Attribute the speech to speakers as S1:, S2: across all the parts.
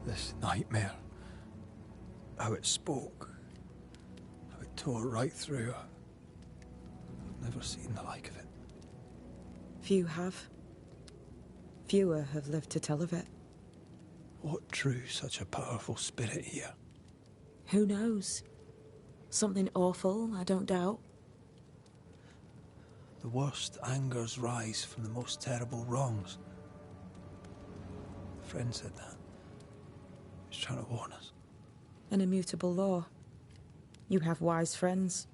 S1: This nightmare. How it spoke. How it tore right through her. I've never seen the like of it.
S2: Few have. Fewer have lived to tell of it.
S1: What drew such a powerful spirit here?
S2: Who knows? Something awful, I don't doubt.
S1: The worst angers rise from the most terrible wrongs. A friend said that. He's trying to warn us.
S2: An immutable law. You have wise friends.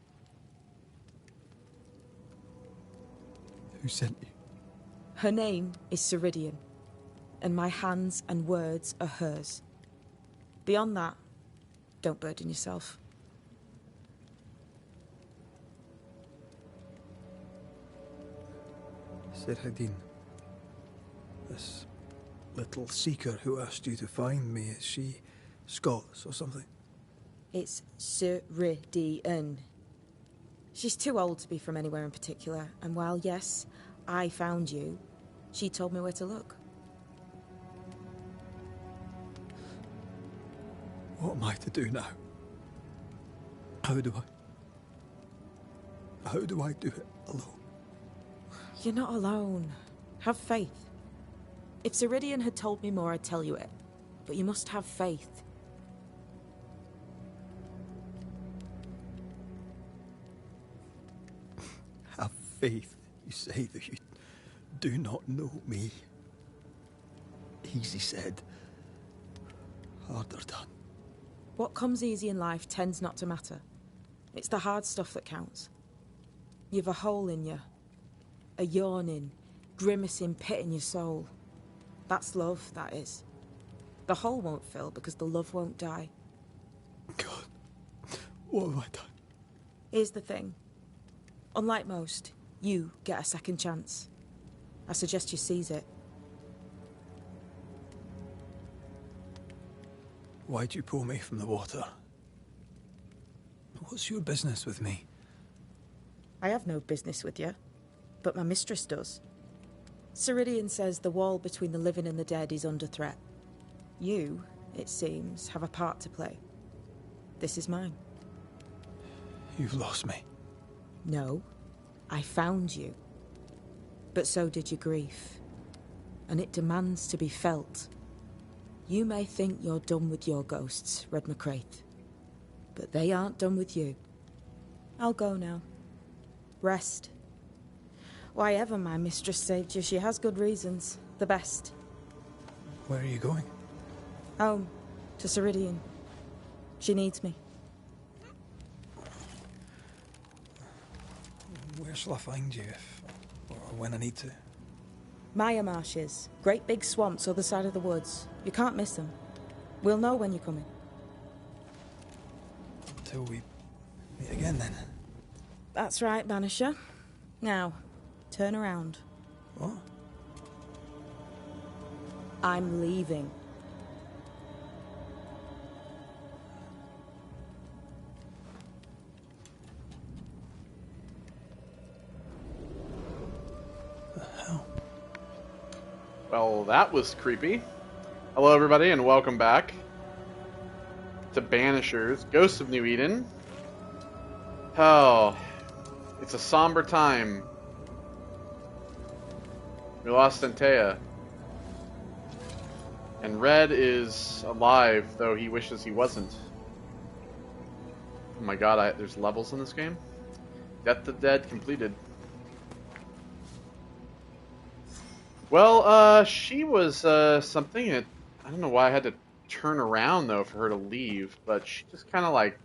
S1: Who sent you?
S2: Her name is Ceridian, and my hands and words are hers. Beyond that, don't burden yourself.
S1: Ceridian. This little seeker who asked you to find me, is she Scots or something?
S2: It's Ceridian. She's too old to be from anywhere in particular, and while, yes, I found you, she told me where to look.
S1: What am I to do now? How do I do it alone?
S2: You're not alone. Have faith. If Ceridian had told me more, I'd tell you it. But you must have faith.
S1: Have faith, you say, that you do not know me. Easy said, harder done.
S2: What comes easy in life tends not to matter. It's the hard stuff that counts. You've a hole in you. A yawning, grimacing pit in your soul. That's love, that is. The hole won't fill because the love won't die.
S1: God, what have I done?
S2: Here's the thing. Unlike most, you get a second chance. I suggest you seize it.
S1: Why'd you pull me from the water? What's your business with me?
S2: I have no business with you, but my mistress does. Ceridian says the wall between the living and the dead is under threat. You, it seems, have a part to play. This is mine.
S1: You've lost me.
S2: No, I found you. But so did your grief. And it demands to be felt. You may think you're done with your ghosts, Red McCraith. But they aren't done with you. I'll go now. Rest. Why ever my mistress saved you, she has good reasons. The best.
S1: Where are you going?
S2: Home. To Ceridian. She needs me.
S1: Where shall I find you if, or when I need to?
S2: Maya marshes. Great big swamps other side of the woods. You can't miss them. We'll know when you're coming.
S1: Until we meet again, then.
S2: That's right, Banisher. Now, turn around.
S1: What?
S2: I'm leaving.
S1: The hell?
S3: Well, that was creepy. Hello, everybody, and welcome back to Banishers, Ghosts of New Eden. Oh, it's a somber time. We lost Antea. And Red is alive, though he wishes he wasn't. Oh my god, there's levels in this game? Death of the Dead completed. Well, she was something that... I don't know why I had to turn around, though, for her to leave, but she just kind of, like,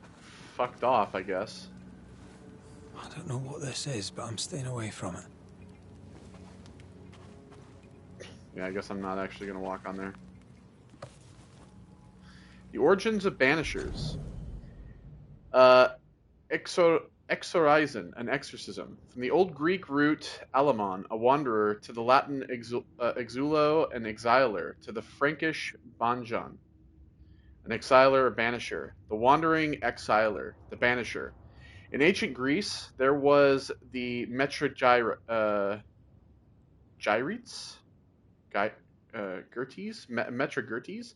S3: fucked off, I guess.
S1: I don't know what this is, but I'm staying away from it.
S3: Yeah, I guess I'm not actually going to walk on there. The origins of Banishers. Exorcism, an exorcism. From the Old Greek root alamon, a wanderer, to the Latin exulo, an exiler, to the Frankish banjan, an exiler or banisher. The wandering exiler, the banisher. In ancient Greece, there was the Metrogyrtes? Metrogyrtes,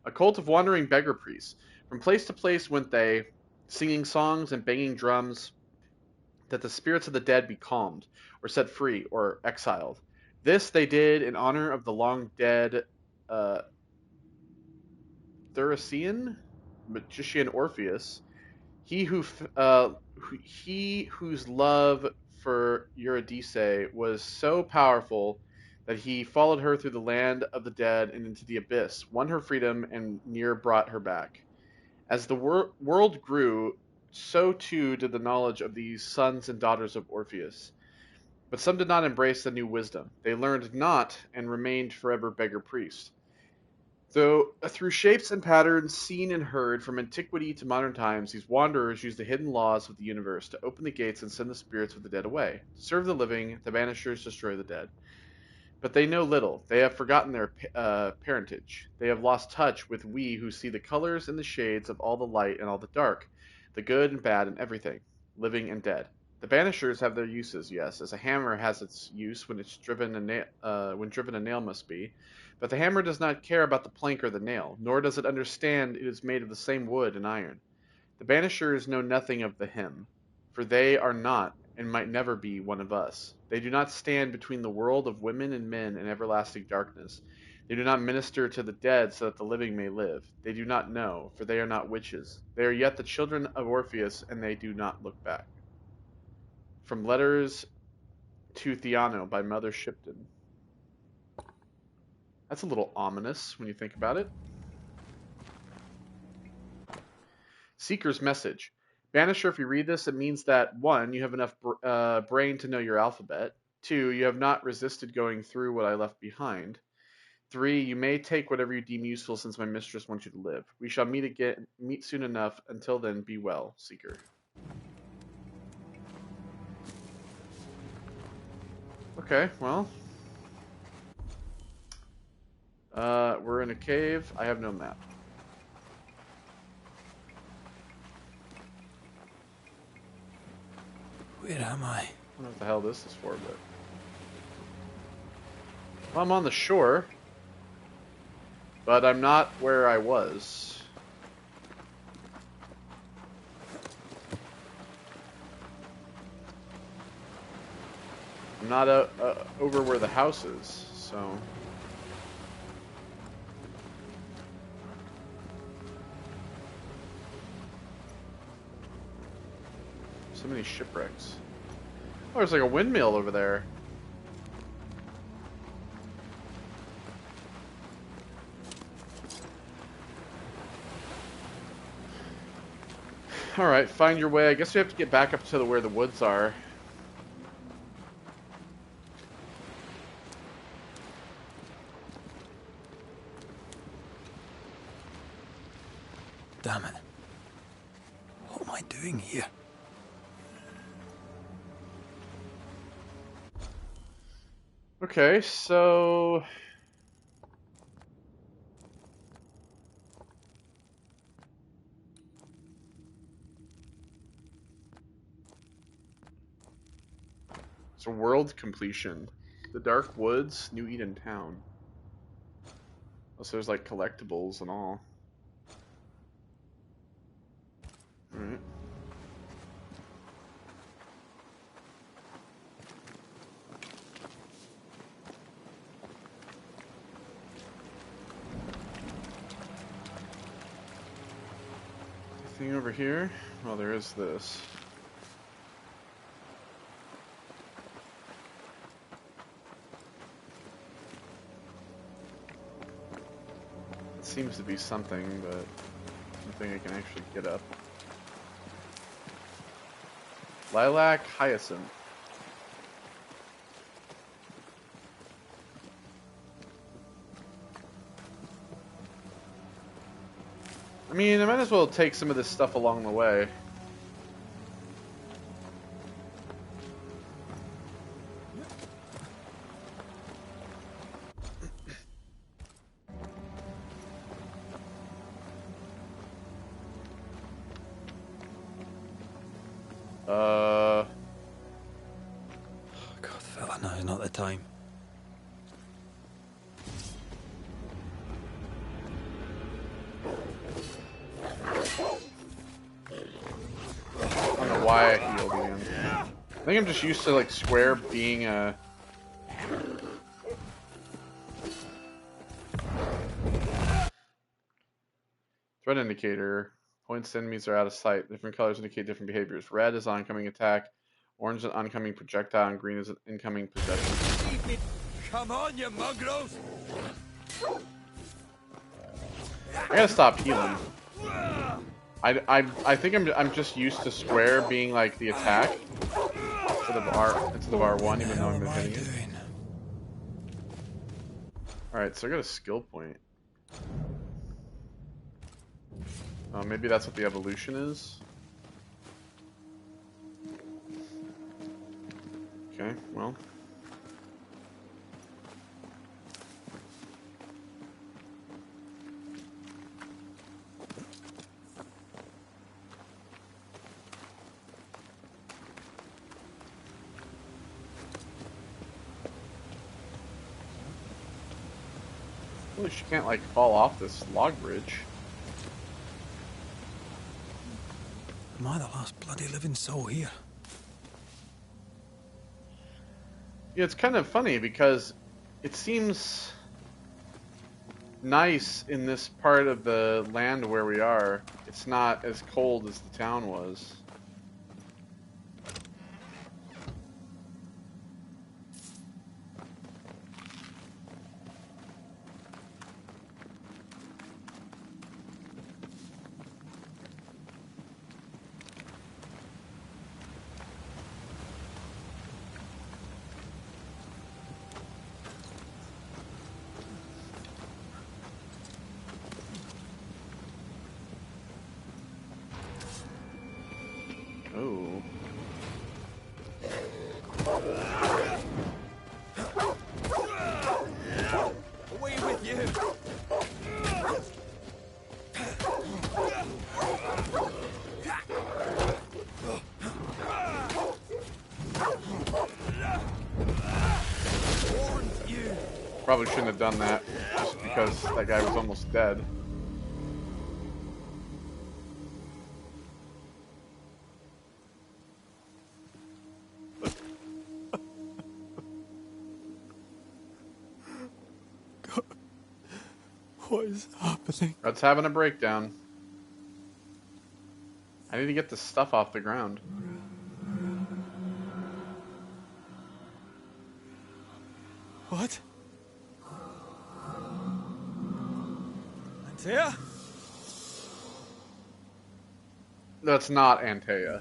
S3: a cult of wandering beggar priests. From place to place went they, singing songs and banging drums, that the spirits of the dead be calmed, or set free, or exiled. This they did in honor of the long dead uh, Thurician magician Orpheus, he he whose love for Eurydice was so powerful that he followed her through the land of the dead and into the abyss, won her freedom, and near brought her back. As the world grew, so too did the knowledge of these sons and daughters of Orpheus. But some did not embrace the new wisdom. They learned not and remained forever beggar priests. Though through shapes and patterns seen and heard from antiquity to modern times, these wanderers use the hidden laws of the universe to open the gates and send the spirits of the dead away. To serve the living, the Banishers destroy the dead. But they know little. They have forgotten their parentage. They have lost touch with we who see the colors and the shades of all the light and all the dark, the good and bad and everything, living and dead. The Banishers have their uses, yes, as a hammer has its use when it's driven when driven a nail must be. But the hammer does not care about the plank or the nail, nor does it understand it is made of the same wood and iron. The Banishers know nothing of the hymn, for they are not, and might never be, one of us. They do not stand between the world of women and men and everlasting darkness. They do not minister to the dead so that the living may live. They do not know, for they are not witches. They are yet the children of Orpheus, and they do not look back. From Letters to Theano by Mother Shipton. That's a little ominous when you think about it. Seeker's Message. Banisher, if you read this, it means that 1, you have enough brain to know your alphabet. 2, you have not resisted going through what I left behind. 3, you may take whatever you deem useful since my mistress wants you to live. We shall meet soon enough. Until then, be well, Seeker. Okay, well. We're in a cave. I have no map.
S1: Where am I?
S3: I don't know what the hell this is for, but... Well, I'm on the shore. But I'm not where I was. I'm not over where the house is, so... So many shipwrecks. Oh, there's like a windmill over there. Alright, find your way. I guess we have to get back up to where the woods are.
S1: Damn it. What am I doing here?
S3: Okay, so... It's a world completion. The Dark Woods, New Eden Town. Oh, so there's like collectibles and all. Alright. Anything over here? Well, there is this. It seems to be something, but nothing I can actually get up. Lilac Hyacinth. I mean, I might as well take some of this stuff along the way.
S1: God, fella, now is not the time.
S3: why I healed again. I think I'm just used to like square being a. Threat indicator. Points to enemies are out of sight. Different colors indicate different behaviors. Red is oncoming attack. Orange is an oncoming projectile. And green is an incoming possession.
S1: Come on, you mongrels!
S3: I gotta stop healing. I think I'm just used to square being like the attack instead of R1, even though I'm hitting it. All right, so I got a skill point. Maybe that's what the evolution is. Okay, well. At least you can't like fall off this log bridge.
S1: Am I the last bloody living soul here?
S3: Yeah, it's kind of funny because it seems nice in this part of the land where we are. It's not as cold as the town was. Oh.
S1: Away with you!
S3: Probably shouldn't have done that, just because that guy was almost dead.
S1: God, what is happening?
S3: Let's having a breakdown. I need to get this stuff off the ground.
S1: What? Antea?
S3: That's not Antea.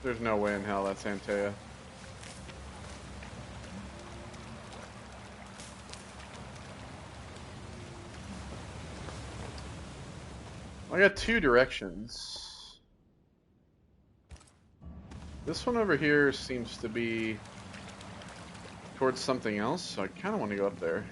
S3: There's no way in hell that's Antea. I got two directions. This one over here seems to be towards something else, so I kind of want to go up there.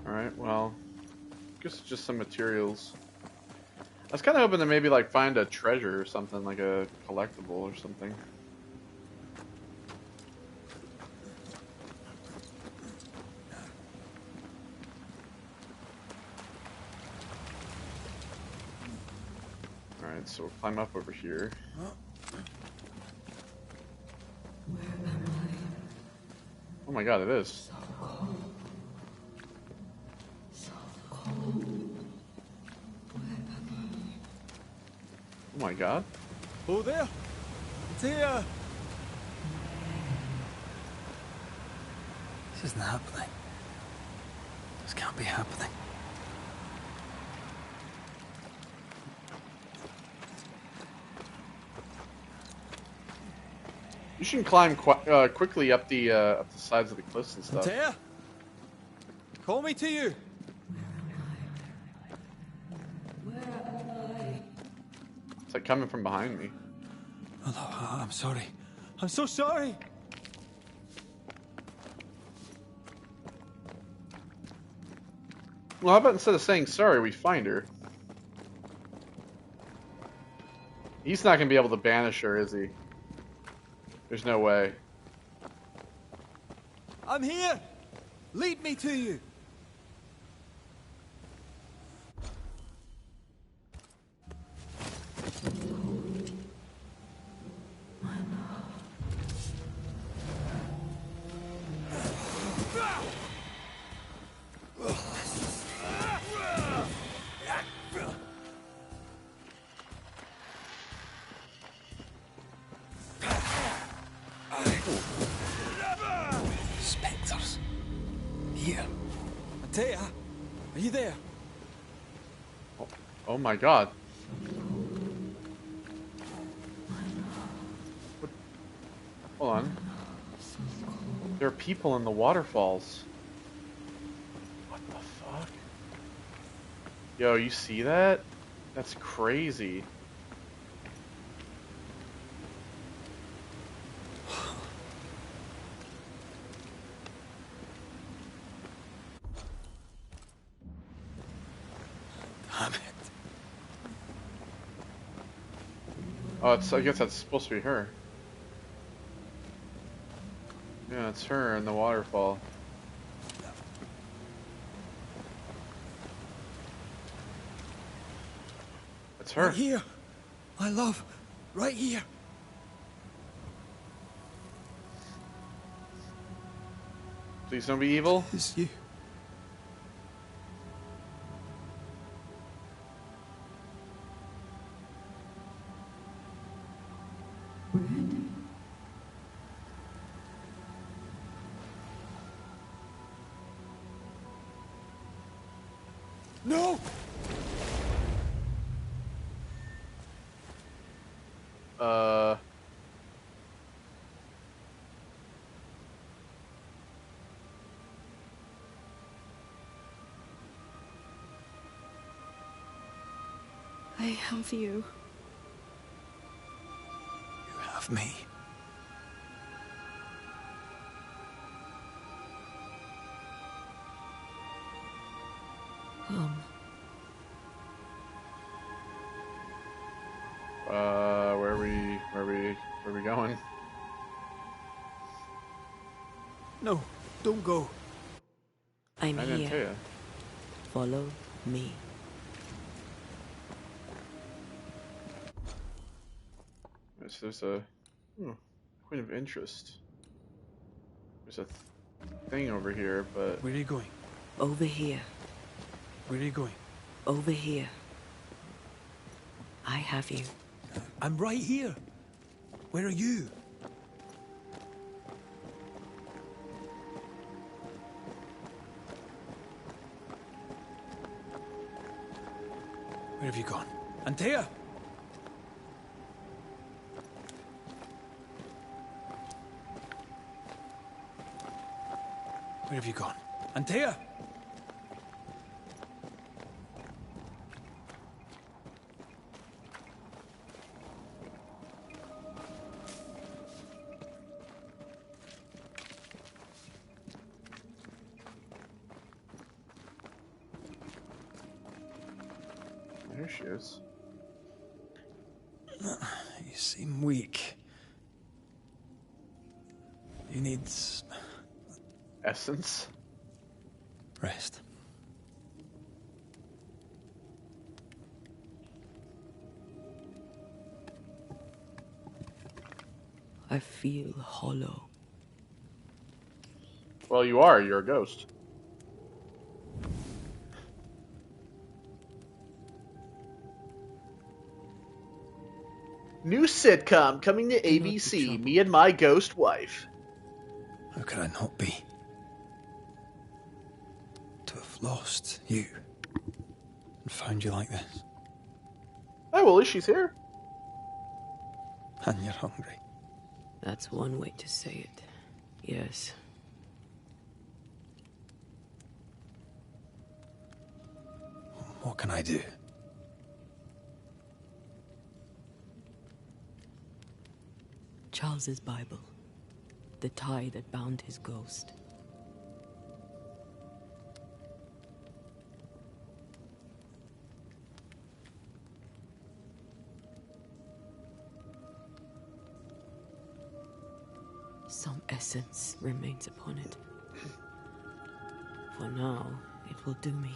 S3: Alright, well, guess just some materials. I was kind of hoping to maybe like find a treasure or something, like a collectible or something. Alright, so we'll climb up over here. Oh my god, it is. Oh my god.
S1: Oh, there! It's here! This isn't happening. This can't be happening.
S3: You should climb quickly up the sides of the cliffs and stuff.
S1: Antea? Call me to you.
S3: It's like coming from behind me.
S1: Oh, I'm sorry. I'm so sorry.
S3: Well, how about instead of saying sorry, we find her? He's not going to be able to banish her, is he? There's no way.
S1: I'm here. Lead me to you. Spectres. Here. Antea, are you there?
S3: Oh my god. What? Hold on. There are people in the waterfalls. What the fuck? Yo, you see that? That's crazy.
S1: Damn it.
S3: Oh, I guess that's supposed to be her. Yeah, it's her in the waterfall. It's her.
S1: Right here. My love. Right here.
S3: Please don't be evil.
S1: It's you. No!
S4: I have you.
S1: You have me.
S4: Come.
S3: Where are we going?
S1: No, don't go.
S4: I'm
S3: I didn't tell
S4: here.
S3: you.
S4: Follow me.
S3: There's a point of interest. There's a thing over here, but
S1: Where are you going?
S4: Over here.
S1: Where are you going?
S4: Over here. I have you.
S1: I'm right here. Where are you? Where have you gone? Antea! Where have you gone? Antea!
S3: there she is.
S1: You seem weak. You need
S3: Essence.
S1: rest.
S4: I feel hollow.
S3: Well, you are. You're a ghost. New sitcom coming to ABC. Me and My Ghost Wife.
S1: How could I not be? To have lost you and found you like this.
S3: Oh, well, at least she's here.
S1: And you're hungry.
S4: That's one way to say it. Yes.
S1: What can I do?
S4: Charles's Bible. The tie that bound his ghost. Some essence remains upon it. For now, it will do me.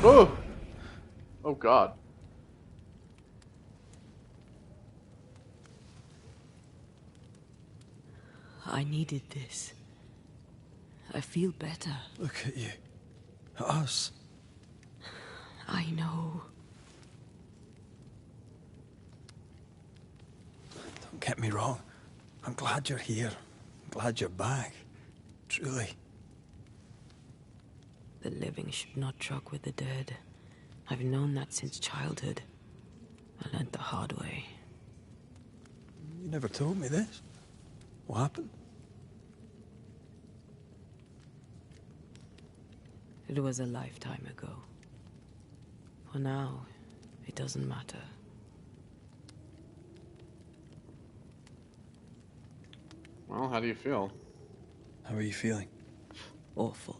S3: Oh! Oh god.
S4: I needed this. I feel better.
S1: Look at you. At us.
S4: I know.
S1: Don't get me wrong. I'm glad you're here. I'm glad you're back. Truly.
S4: The living should not truck with the dead. I've known that since childhood. I learned the hard way.
S1: You never told me this. What happened?
S4: It was a lifetime ago. For now, it doesn't matter.
S3: Well, how do you feel?
S1: How are you feeling?
S4: Awful.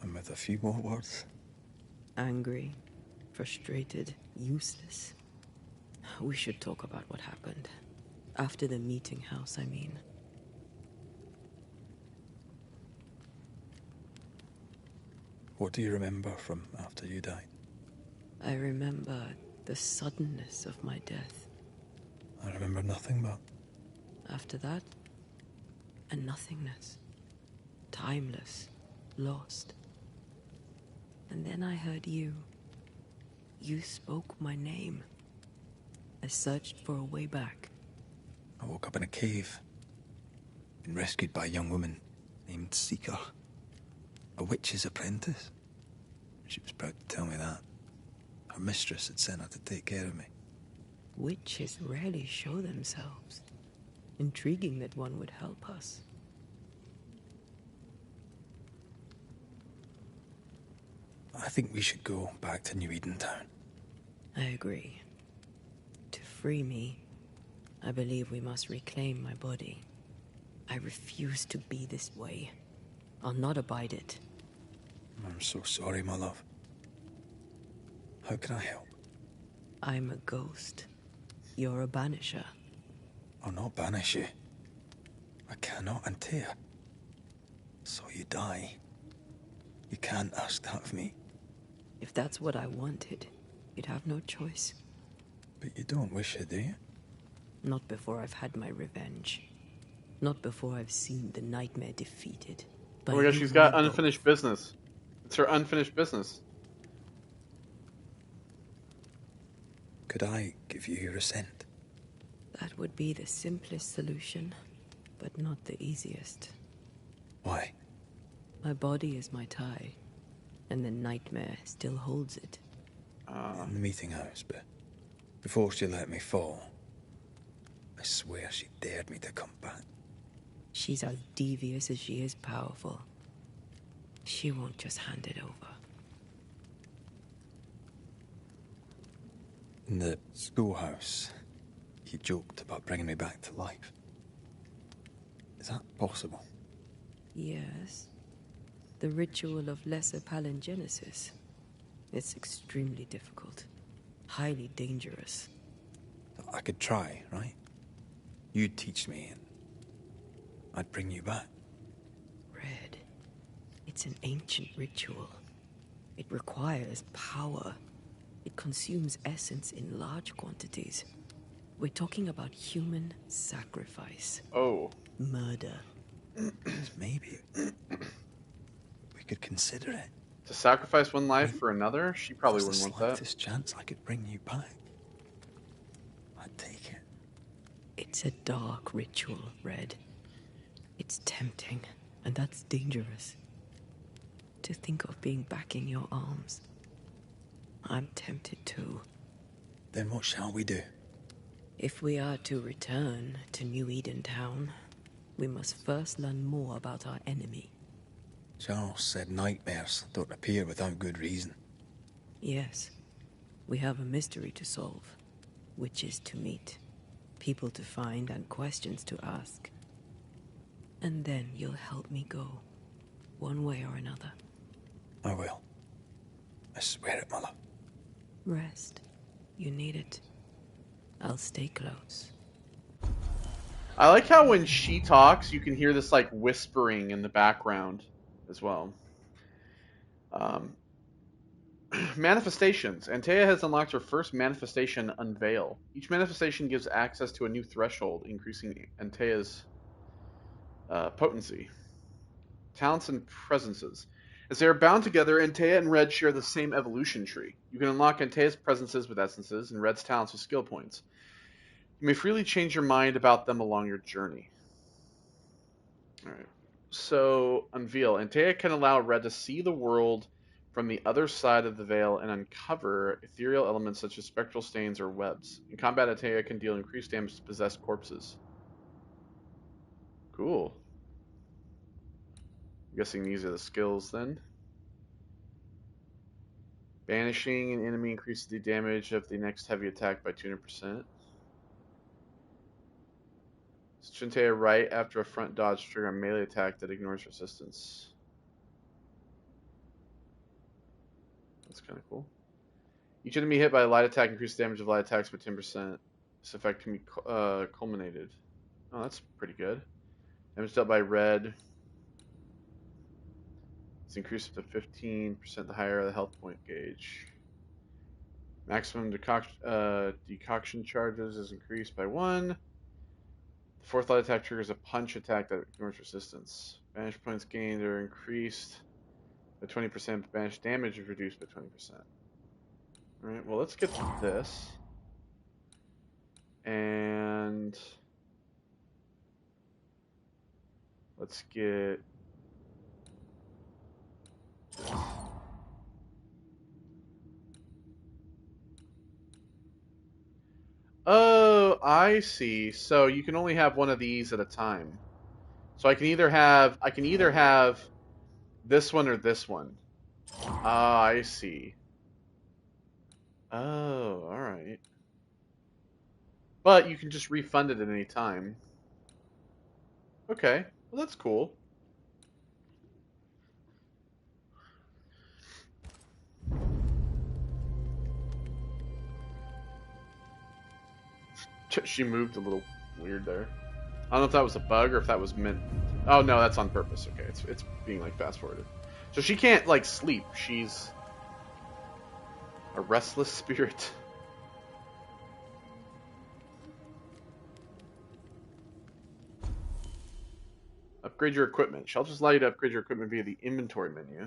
S1: And with a few more words?
S4: Angry, frustrated, useless. We should talk about what happened. After the meeting house, I mean.
S1: What do you remember from after you died?
S4: I remember the suddenness of my death.
S1: I remember nothing but...
S4: After that, a nothingness. Timeless, lost. And then I heard you. You spoke my name. I searched for a way back.
S1: I woke up in a cave. Been rescued by a young woman named Seeker. A witch's apprentice. She was proud to tell me that. Her mistress had sent her to take care of me.
S4: Witches rarely show themselves. Intriguing that one would help us.
S1: I think we should go back to New Eden Town.
S4: I agree. To free me, I believe we must reclaim my body. I refuse to be this way. I'll not abide it.
S1: I'm so sorry, my love. How can I help?
S4: I'm a ghost. You're a banisher.
S1: I'll not banish you. I cannot untear. So you die. You can't ask that of me.
S4: If that's what I wanted, you'd have no choice.
S1: But you don't wish it, do you?
S4: Not before I've had my revenge. Not before I've seen the nightmare defeated.
S3: Oh my gosh, she's got unfinished business. It's her unfinished business.
S1: Could I give you your assent?
S4: That would be the simplest solution, but not the easiest.
S1: Why?
S4: My body is my tie, and the nightmare still holds it.
S1: In the meeting house, but before she let me fall, I swear she dared me to come back.
S4: She's as devious as she is powerful. She won't just hand it over.
S1: In the schoolhouse, he joked about bringing me back to life. Is that possible?
S4: Yes. The ritual of lesser palingenesis. It's extremely difficult. Highly dangerous.
S1: I could try, right? You'd teach me and I'd bring you back.
S4: Red. It's an ancient ritual. It requires power. It consumes essence in large quantities. We're talking about human sacrifice.
S3: Oh.
S4: Murder.
S1: Maybe we could consider it.
S3: To sacrifice one life for another? She probably wouldn't want that.
S1: There's the slightest chance I could bring you back. I'd take it.
S4: It's a dark ritual, Red. It's tempting, and that's dangerous. To think of being back in your arms. I'm tempted too.
S1: Then what shall we do?
S4: If we are to return to New Eden Town, we must first learn more about our enemy.
S1: Charles said nightmares don't appear without good reason.
S4: Yes, we have a mystery to solve. Witches to meet, people to find, and questions to ask. And then you'll help me go, one way or another.
S1: I will. I swear it, Mother.
S4: Rest. You need it. I'll stay close.
S3: I like how when she talks, you can hear this like whispering in the background as well. Manifestations. Antea has unlocked her first manifestation, Unveil. Each manifestation gives access to a new threshold, increasing Antea's potency. Talents and presences. As they are bound together, Antea and Red share the same evolution tree. You can unlock Antea's presences with essences and Red's talents with skill points. You may freely change your mind about them along your journey. Alright. So, Unveil. Antea can allow Red to see the world from the other side of the veil and uncover ethereal elements such as spectral stains or webs. In combat, Antea can deal increased damage to possessed corpses. Cool. I'm guessing these are the skills then. Banishing an enemy increases the damage of the next heavy attack by 200%. Shintea right after a front dodge trigger a melee attack that ignores resistance. That's kind of cool. Each enemy hit by a light attack increases damage of light attacks by 10%. This effect can be culminated. Oh, that's pretty good. Damage dealt by Red. It's increased up to 15% the higher the health point gauge. Maximum decoction charges is increased by 1. The fourth light attack triggers a punch attack that ignores resistance. Banish points gained are increased by 20%, but banish damage is reduced by 20%. Alright, well, let's get to this. And let's get this. Oh, I see. So you can only have one of these at a time. So I can either have this one or this one. Ah, I see. Oh, all right. But you can just refund it at any time. Okay, well that's cool. She moved a little weird there. I don't know if that was a bug or if that was meant. Oh no, that's on purpose. Okay, it's being like fast forwarded. So she can't like sleep. She's a restless spirit. Upgrade your equipment. Shelters allow you to upgrade your equipment via the inventory menu.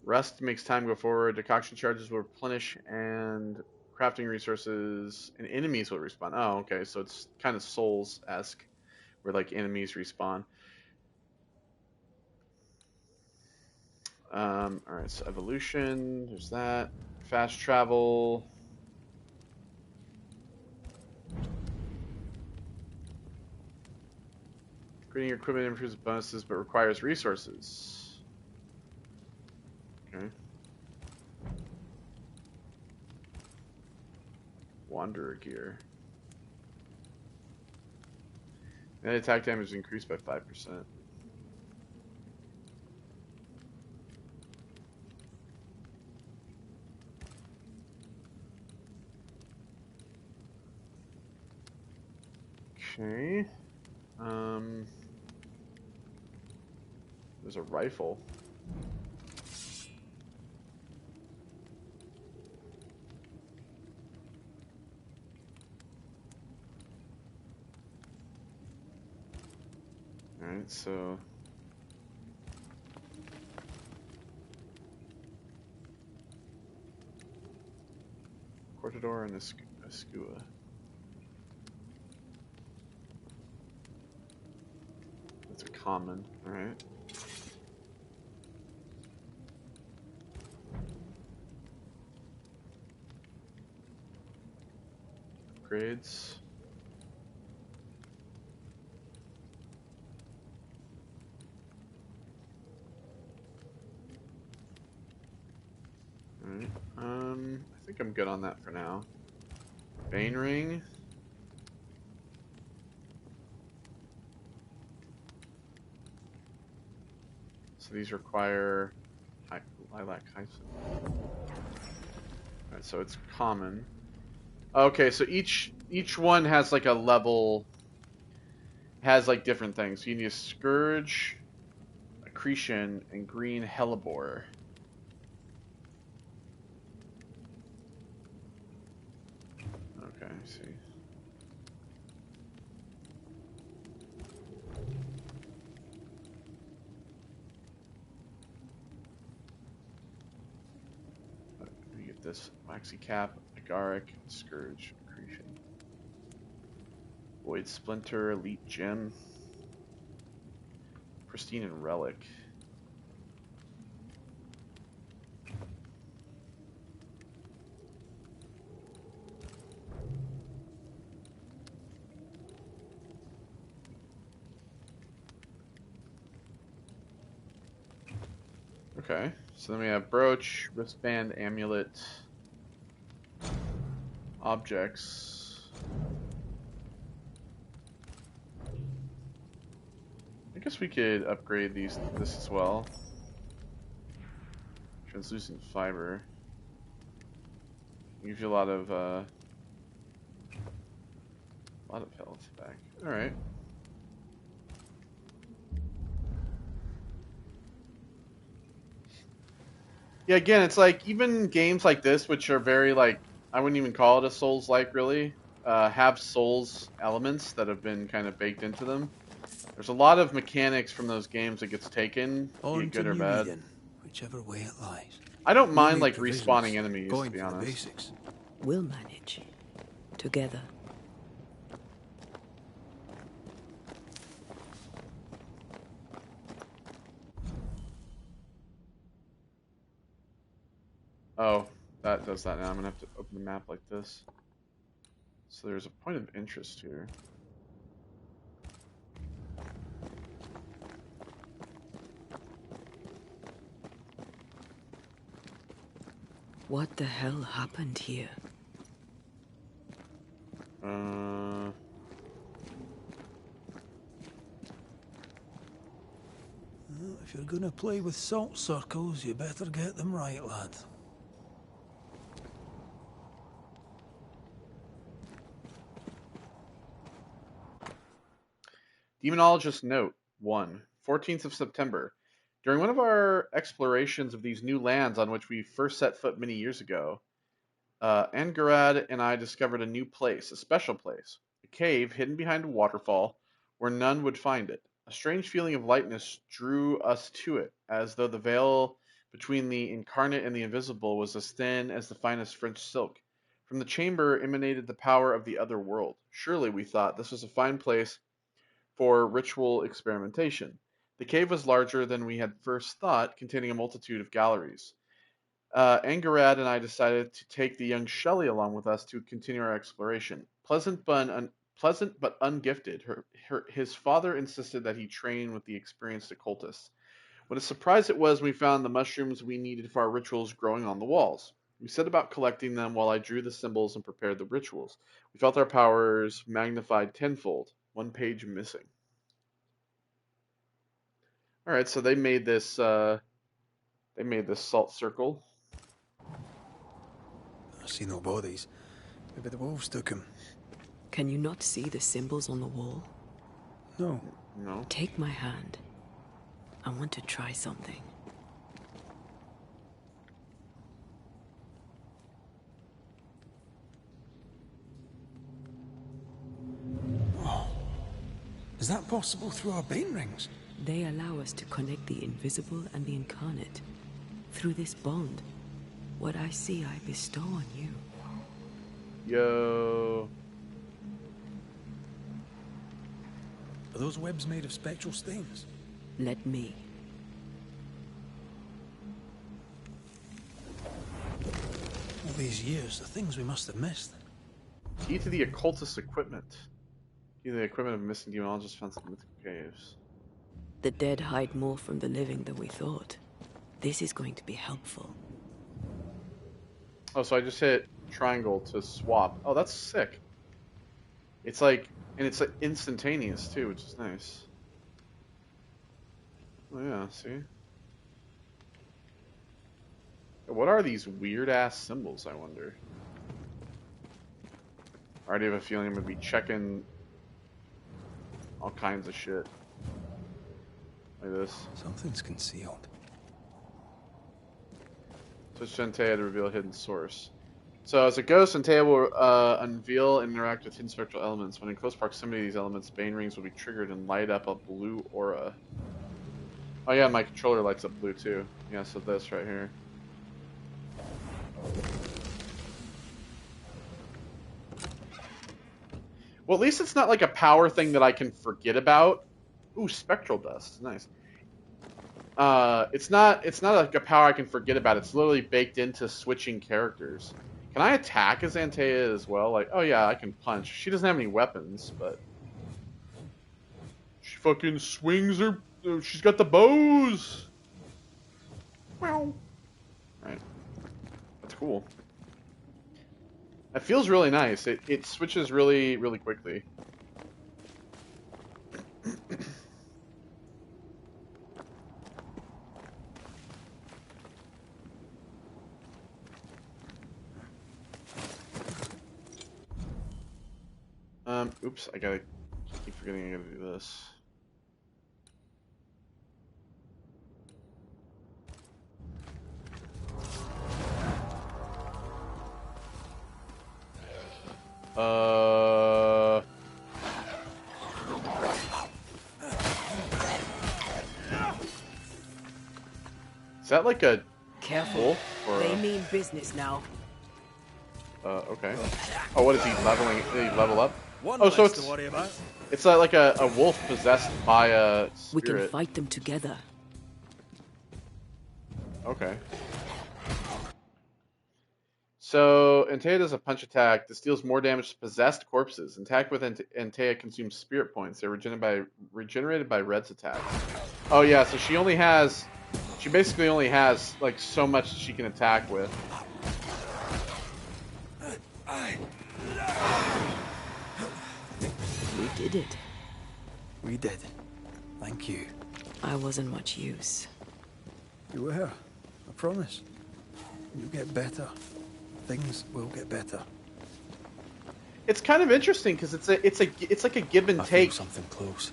S3: Rest makes time go forward. Decoction charges will replenish and crafting resources and enemies will respawn. Oh, okay, so it's kind of Souls-esque, where like enemies respawn. Alright, so evolution, there's that. Fast travel. Upgrading your equipment improves bonuses but requires resources. Okay. Wanderer gear. And attack damage is increased by 5%. Okay. There's a rifle. Alright, so Cortador and Escua. common. All right. Upgrades. All right. I think I'm good on that for now. Bane ring. So these require lilac hyphen. Alright, so it's common. Okay, so each one has like a level, has like different things. So you need a Scourge, Accretion, and Green Hellebore. Okay, I see. We get this Waxy Cap, Agaric, Scourge, Accretion. Void Splinter, Elite Gem, Pristine, and Relic. Okay, so then we have Brooch, Wristband, Amulet, Objects. I guess we could upgrade this as well. Translucent Fiber. Gives you a lot of health back. All right. Yeah, again, it's like even games like this, which are very like, I wouldn't even call it a Souls-like really, have Souls elements that have been kind of baked into them. There's a lot of mechanics from those games that gets taken, be
S1: On
S3: it
S1: to
S3: good or
S1: New
S3: bad.
S1: Eden, whichever way it lies.
S3: I don't
S1: We'll
S3: mind
S1: make
S3: like
S1: provisions,
S3: respawning enemies,
S1: going
S3: to be
S1: for the
S3: honest.
S1: basics.
S4: We'll manage. Together.
S3: Oh, that does that now. I'm gonna have to open the map like this. So there's a point of interest here.
S4: What the hell happened here?
S1: Well, if you're gonna play with salt circles, you better get them right, lad.
S3: Demonologist note 1, 14th of September. During one of our explorations of these new lands on which we first set foot many years ago, Angarad and I discovered a new place, a special place, a cave hidden behind a waterfall where none would find it. A strange feeling of lightness drew us to it, as though the veil between the incarnate and the invisible was as thin as the finest French silk. From the chamber emanated the power of the other world. Surely, we thought, this was a fine place for ritual experimentation. The cave was larger than we had first thought, containing a multitude of galleries. Angarad and I decided to take the young Shelley along with us to continue our exploration. Pleasant but ungifted, his father insisted that he train with the experienced occultists. What a surprise it was when we found the mushrooms we needed for our rituals growing on the walls. We set about collecting them while I drew the symbols and prepared the rituals. We felt our powers magnified tenfold. One page missing. All right, so they made this salt circle.
S1: I see no bodies. Maybe the wolves took him.
S4: Can you not see the symbols on the wall?
S1: No.
S3: No.
S4: Take my hand. I want to try something.
S1: Is that possible through our bane rings?
S4: They allow us to connect the invisible and the incarnate. Through this bond, what I see I bestow on you.
S3: Yo.
S1: Are those webs made of spectral stains?
S4: Let me.
S1: All these years, the things we must have missed.
S3: Key to the occultist equipment. Key to the equipment of missing demonologists found in mythical caves.
S4: The dead hide more from the living than we thought. This is going to be helpful.
S3: Oh, so I just hit triangle to swap. Oh, that's sick. It's like, and it's like instantaneous too, which is nice. Oh yeah, see? What are these weird ass symbols, I wonder? I already have a feeling I'm gonna be checking all kinds of shit. Like this.
S1: Something's concealed.
S3: Touch Shentea to reveal a hidden source. So as a ghost, Shentea will unveil and interact with hidden spectral elements. When in close proximity to these elements, Bane rings will be triggered and light up a blue aura. Oh yeah, my controller lights up blue too. Yeah, so this right here. Well, at least it's not like a power thing that I can forget about. Ooh, spectral dust, nice. It's not like a power I can forget about. It's literally baked into switching characters. Can I attack as Antea as well? Like, oh yeah, I can punch. She doesn't have any weapons, but she fucking swings her. She's got the bows. Wow. Right. That's cool. That feels really nice. It switches really, really quickly. Oops, I keep forgetting I gotta do this. Is that like a
S4: Careful.
S3: wolf or
S4: They mean business now.
S3: okay. Oh, what is he leveling? Did he level up?
S1: One
S3: Oh, so
S1: less to worry about.
S3: it's like a wolf possessed by a
S4: We can
S3: spirit.
S4: fight them together.
S3: Okay. So, Antea does a punch attack. This deals more damage to possessed corpses. Attack with Antea consumes spirit points. They're regenerated by Red's attack. Oh yeah, so she basically only has like so much she can attack with.
S4: We did it.
S1: We did. Thank you.
S4: I wasn't much use.
S1: You were. I promise. You'll get better. Things will get better.
S3: It's kind of interesting because it's like a give and
S1: I
S3: take.
S1: feel something close.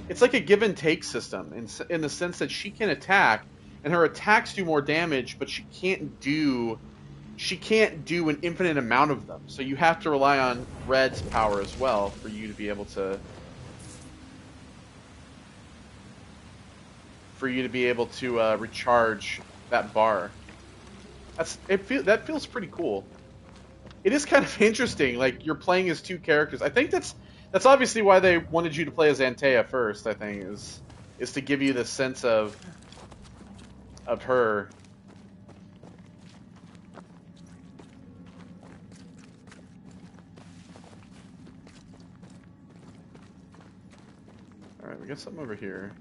S3: It's like a give and take system in the sense that she can attack and her attacks do more damage, but she can't do an infinite amount of them. So you have to rely on Red's power as well for you to be able to recharge that bar. That feels pretty cool. It is kind of interesting. Like you're playing as two characters. I think that's obviously why they wanted you to play as Antea first. I think is to give you the sense of her. All right, we got something over here.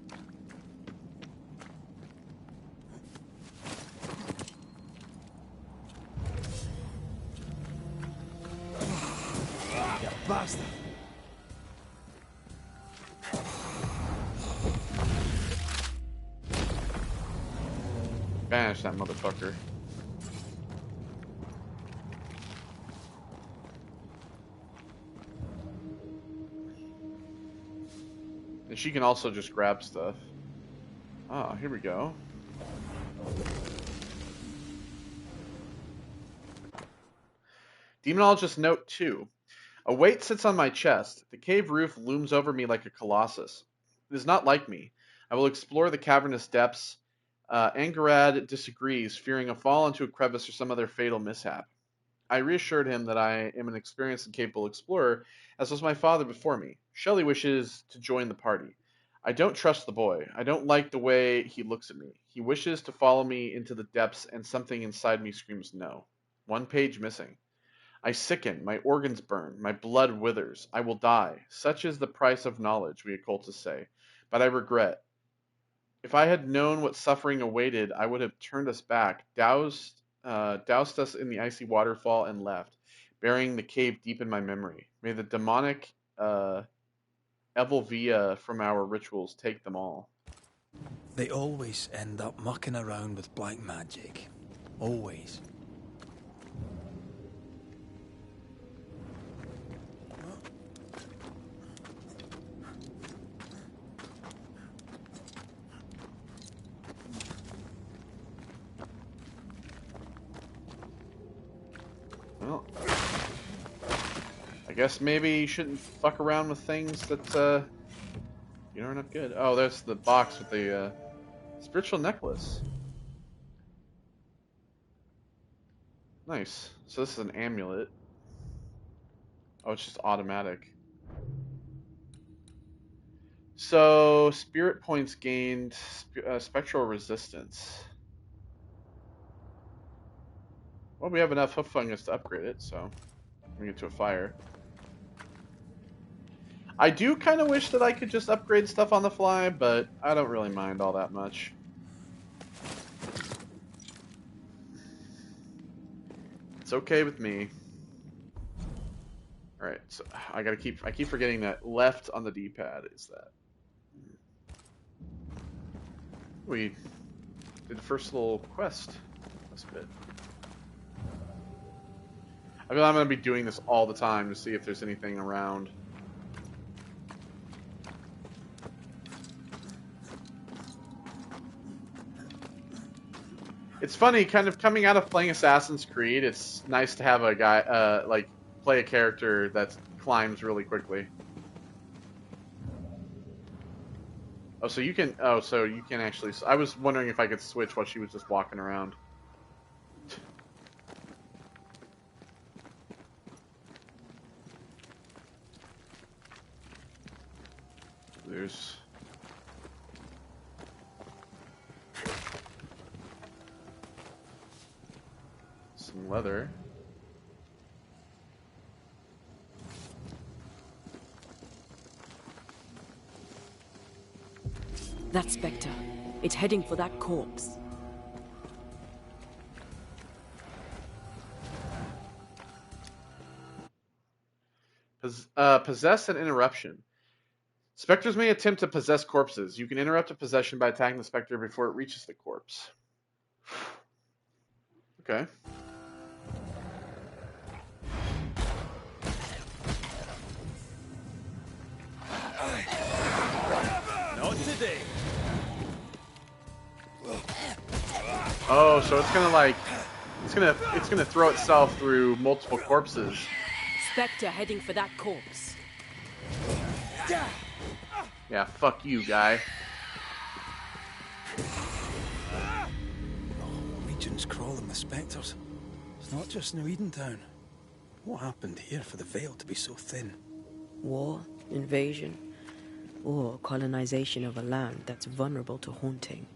S1: Bastard.
S3: Banish that motherfucker. And she can also just grab stuff. Ah, here we go. Demonologist Note 2. A weight sits on my chest. The cave roof looms over me like a colossus. It is not like me. I will explore the cavernous depths. Angarad disagrees, fearing a fall into a crevice or some other fatal mishap. I reassured him that I am an experienced and capable explorer, as was my father before me. Shelley wishes to join the party. I don't trust the boy. I don't like the way he looks at me. He wishes to follow me into the depths, and something inside me screams no. 1 page missing. I sicken, my organs burn, my blood withers. I will die. Such is the price of knowledge, we occultists say. But I regret. If I had known what suffering awaited, I would have turned us back, doused us in the icy waterfall, and left, burying the cave deep in my memory. May the demonic Evolvia from our rituals take them all.
S1: They always end up mucking around with black magic. Always.
S3: Well, I guess maybe you shouldn't fuck around with things that you know are not good. Oh, there's the box with the spiritual necklace. Nice. So this is an amulet. Oh, it's just automatic. So spirit points gained, spectral resistance. Well, we have enough hoof fungus to upgrade it, so bring it to a fire. I do kind of wish that I could just upgrade stuff on the fly, but I don't really mind all that much. It's okay with me. All right, so I keep forgetting that left on the D-pad is that. We did the first little quest. That's good. I feel I'm gonna be doing this all the time to see if there's anything around. It's funny, kind of coming out of playing Assassin's Creed, it's nice to have a guy, like, play a character that climbs really quickly. Oh, so you can actually, I was wondering if I could switch while she was just walking around. There's... some leather.
S2: That Spectre. It's heading for that corpse.
S3: Possess an interruption. Spectres may attempt to possess corpses. You can interrupt a possession by attacking the spectre before it reaches the corpse. Okay.
S1: Not today.
S3: Oh, so it's gonna like, it's gonna throw itself through multiple corpses.
S2: Spectre heading for that corpse.
S3: Yeah, fuck you, guy.
S1: Legion's crawling with spectres. It's not just New Edentown. What happened here for the veil to be so thin?
S4: War, invasion, or colonization of a land that's vulnerable to haunting.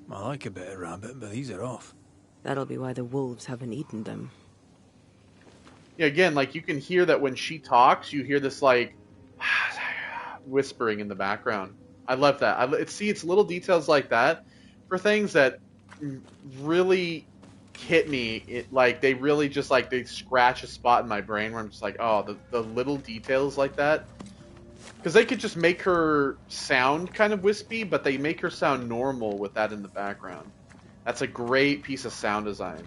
S1: I like a bit of rabbit, but these are off.
S4: That'll be why the wolves haven't eaten them.
S3: Yeah, again, like, you can hear that when she talks, you hear this, like, whispering in the background. I love that. It's little details like that for things that really hit me. Like, they really just, like, they scratch a spot in my brain where I'm just like, oh, the little details like that. Because they could just make her sound kind of wispy, but they make her sound normal with that in the background. That's a great piece of sound design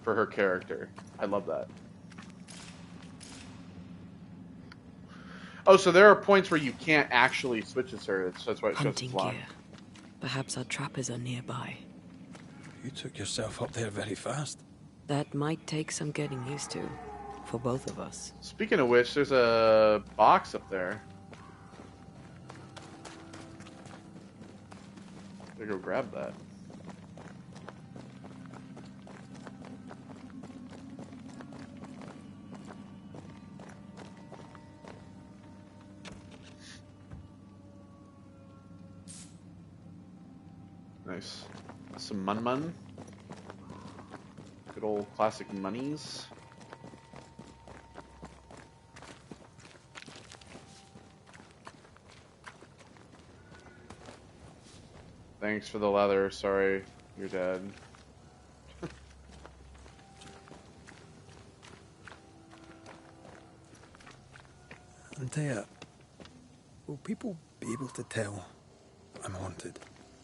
S3: for her character. I love that. Oh, so there are points where you can't actually switch as her. That's why it shows
S4: Hunting
S3: it's locked.
S4: gear. Perhaps our trappers are nearby.
S1: You took yourself up there very fast.
S4: That might take some getting used to, for both of us.
S3: Speaking of which, there's a box up there. Gotta go grab that. Nice. Some mun. Good old classic monies. Thanks for the leather. Sorry, you're dead.
S1: Antea, will people be able to tell I'm haunted?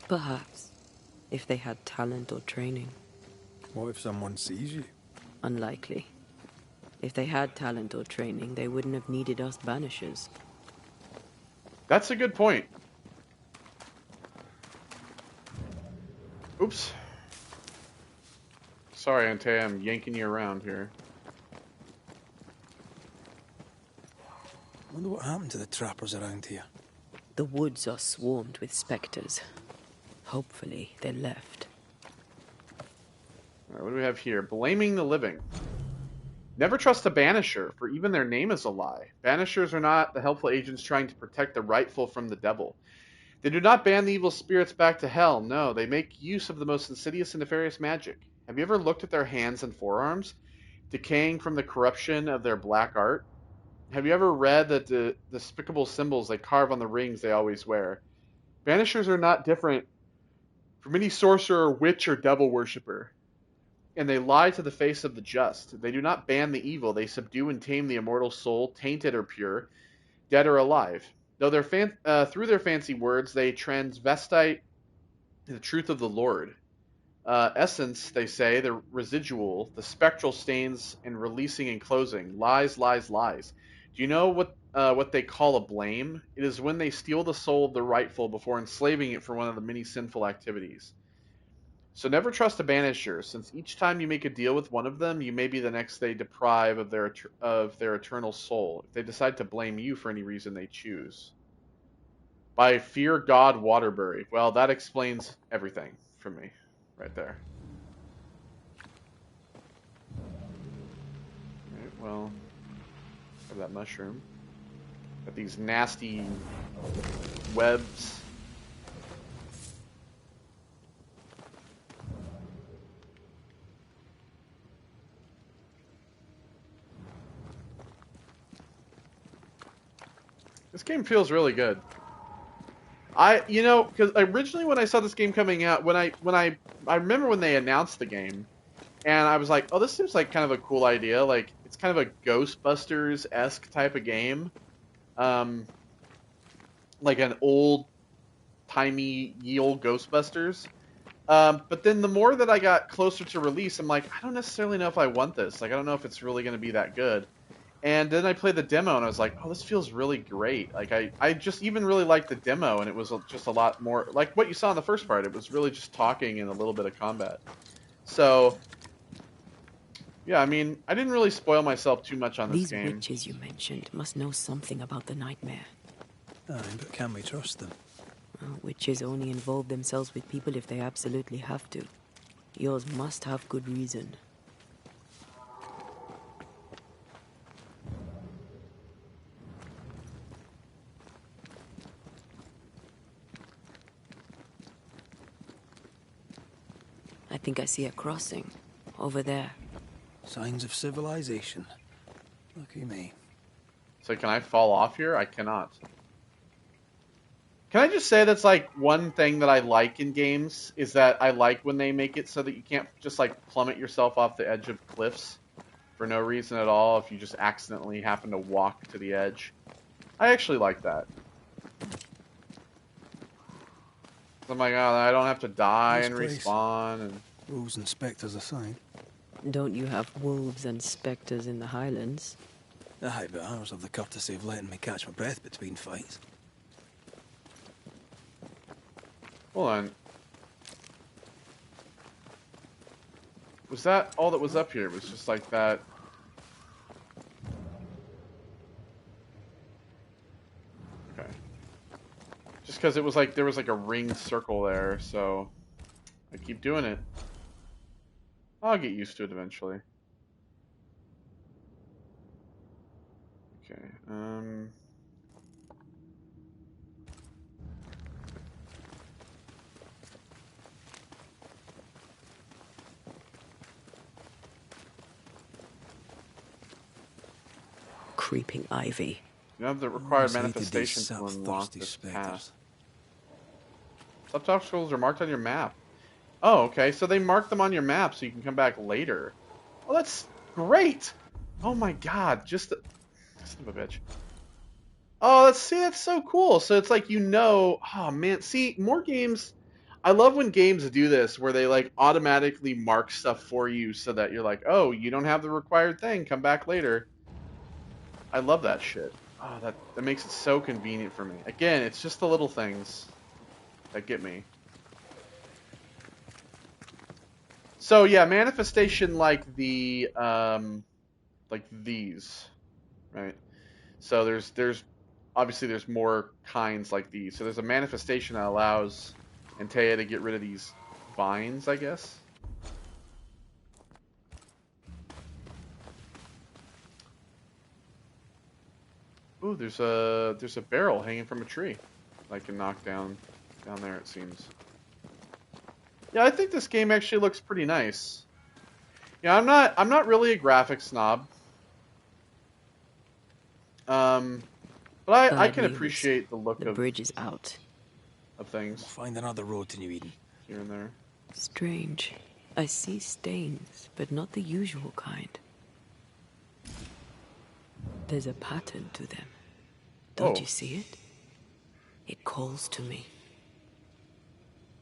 S4: Perhaps, if they had talent or training.
S1: What if someone sees you?
S4: Unlikely. If they had talent or training, they wouldn't have needed us Banishers.
S3: That's a good point. Oops. Sorry, Antea, I'm yanking you around here.
S1: I wonder what happened to the trappers around here.
S4: The woods are swarmed with specters. Hopefully, they left.
S3: Alright, what do we have here? Blaming the living. Never trust a banisher, for even their name is a lie. Banishers are not the helpful agents trying to protect the rightful from the devil. They do not ban the evil spirits back to hell. No, they make use of the most insidious and nefarious magic. Have you ever looked at their hands and forearms, decaying from the corruption of their black art? Have you ever read the despicable symbols they carve on the rings they always wear? Banishers are not different from any sorcerer, witch, or devil worshipper. And they lie to the face of the just. They do not ban the evil. They subdue and tame the immortal soul, tainted or pure, dead or alive. Though through their fancy words, they transvestite the truth of the Lord. Essence, they say, the residual, the spectral stains and releasing and closing. Lies, lies, lies. Do you know what they call a blame? It is when they steal the soul of the rightful before enslaving it for one of the many sinful activities. So never trust a banisher, since each time you make a deal with one of them, you may be the next they deprive of their eternal soul, if they decide to blame you for any reason they choose. By Fear God Waterbury. Well, that explains everything for me, right there. Alright, well, have that mushroom. Got these nasty webs. This game feels really good. Because originally when I saw this game coming out, I remember when they announced the game, and I was like, oh, this seems like kind of a cool idea. Like, it's kind of a Ghostbusters-esque type of game. Like an old-timey, ye old Ghostbusters. But then the more that I got closer to release, I'm like, I don't necessarily know if I want this. Like, I don't know if it's really going to be that good. And then I played the demo, and I was like, oh, this feels really great. Like, I just even really liked the demo, and it was just a lot more... Like what you saw in the first part, it was really just talking and a little bit of combat. So, yeah, I mean, I didn't really spoil myself too much on this game.
S4: These witches you mentioned must know something about the nightmare.
S1: Aye, but can we trust them?
S4: Well, witches only involve themselves with people if they absolutely have to. Yours must have good reason. I think I see a crossing. Over there.
S1: Signs of civilization. Lucky me.
S3: So can I fall off here? I cannot. Can I just say that's like one thing that I like in games is that I like when they make it so that you can't just like plummet yourself off the edge of cliffs for no reason at all if you just accidentally happen to walk to the edge. I actually like that. Oh my god, I don't have to die and respawn. And...
S1: Rules and spectres aside.
S4: Don't you have wolves and spectres in the Highlands?
S1: Aye, but ours have the courtesy of letting me catch my breath between fights.
S3: Hold on. Was that all that was up here? It was just like that. Okay. Just because it was like there was like a ring circle there, so I keep doing it. I'll get used to it eventually. Okay.
S4: creeping ivy.
S3: You have the required
S1: Always hated these
S3: manifestation to unlock
S1: sap-thirsty
S3: this
S1: spectres.
S3: path. Subtopicals are marked on your map. Oh, okay, so they mark them on your map so you can come back later. Oh, that's great! Oh my god, just son of a bitch. Oh, that's so cool. So it's like, oh man, see, more games. I love when games do this where they like automatically mark stuff for you so that you're like, oh, you don't have the required thing, come back later. I love that shit. Oh, that makes it so convenient for me. Again, it's just the little things that get me. So yeah, manifestation like these, right? So there's obviously there's more kinds like these. So there's a manifestation that allows Antea to get rid of these vines, I guess. Ooh, there's a barrel hanging from a tree I can knock down there, it seems. Yeah, I think this game actually looks pretty nice. Yeah, I'm not really a graphics snob. But I
S4: Bad
S3: can
S4: news.
S3: appreciate the look
S4: The bridge is out.
S3: of
S1: We'll
S3: things
S1: find another road to New Eden.
S3: here and there.
S4: Strange. I see stains, but not the usual kind. There's a pattern to them. Don't
S3: Oh.
S4: you see it? It calls to me.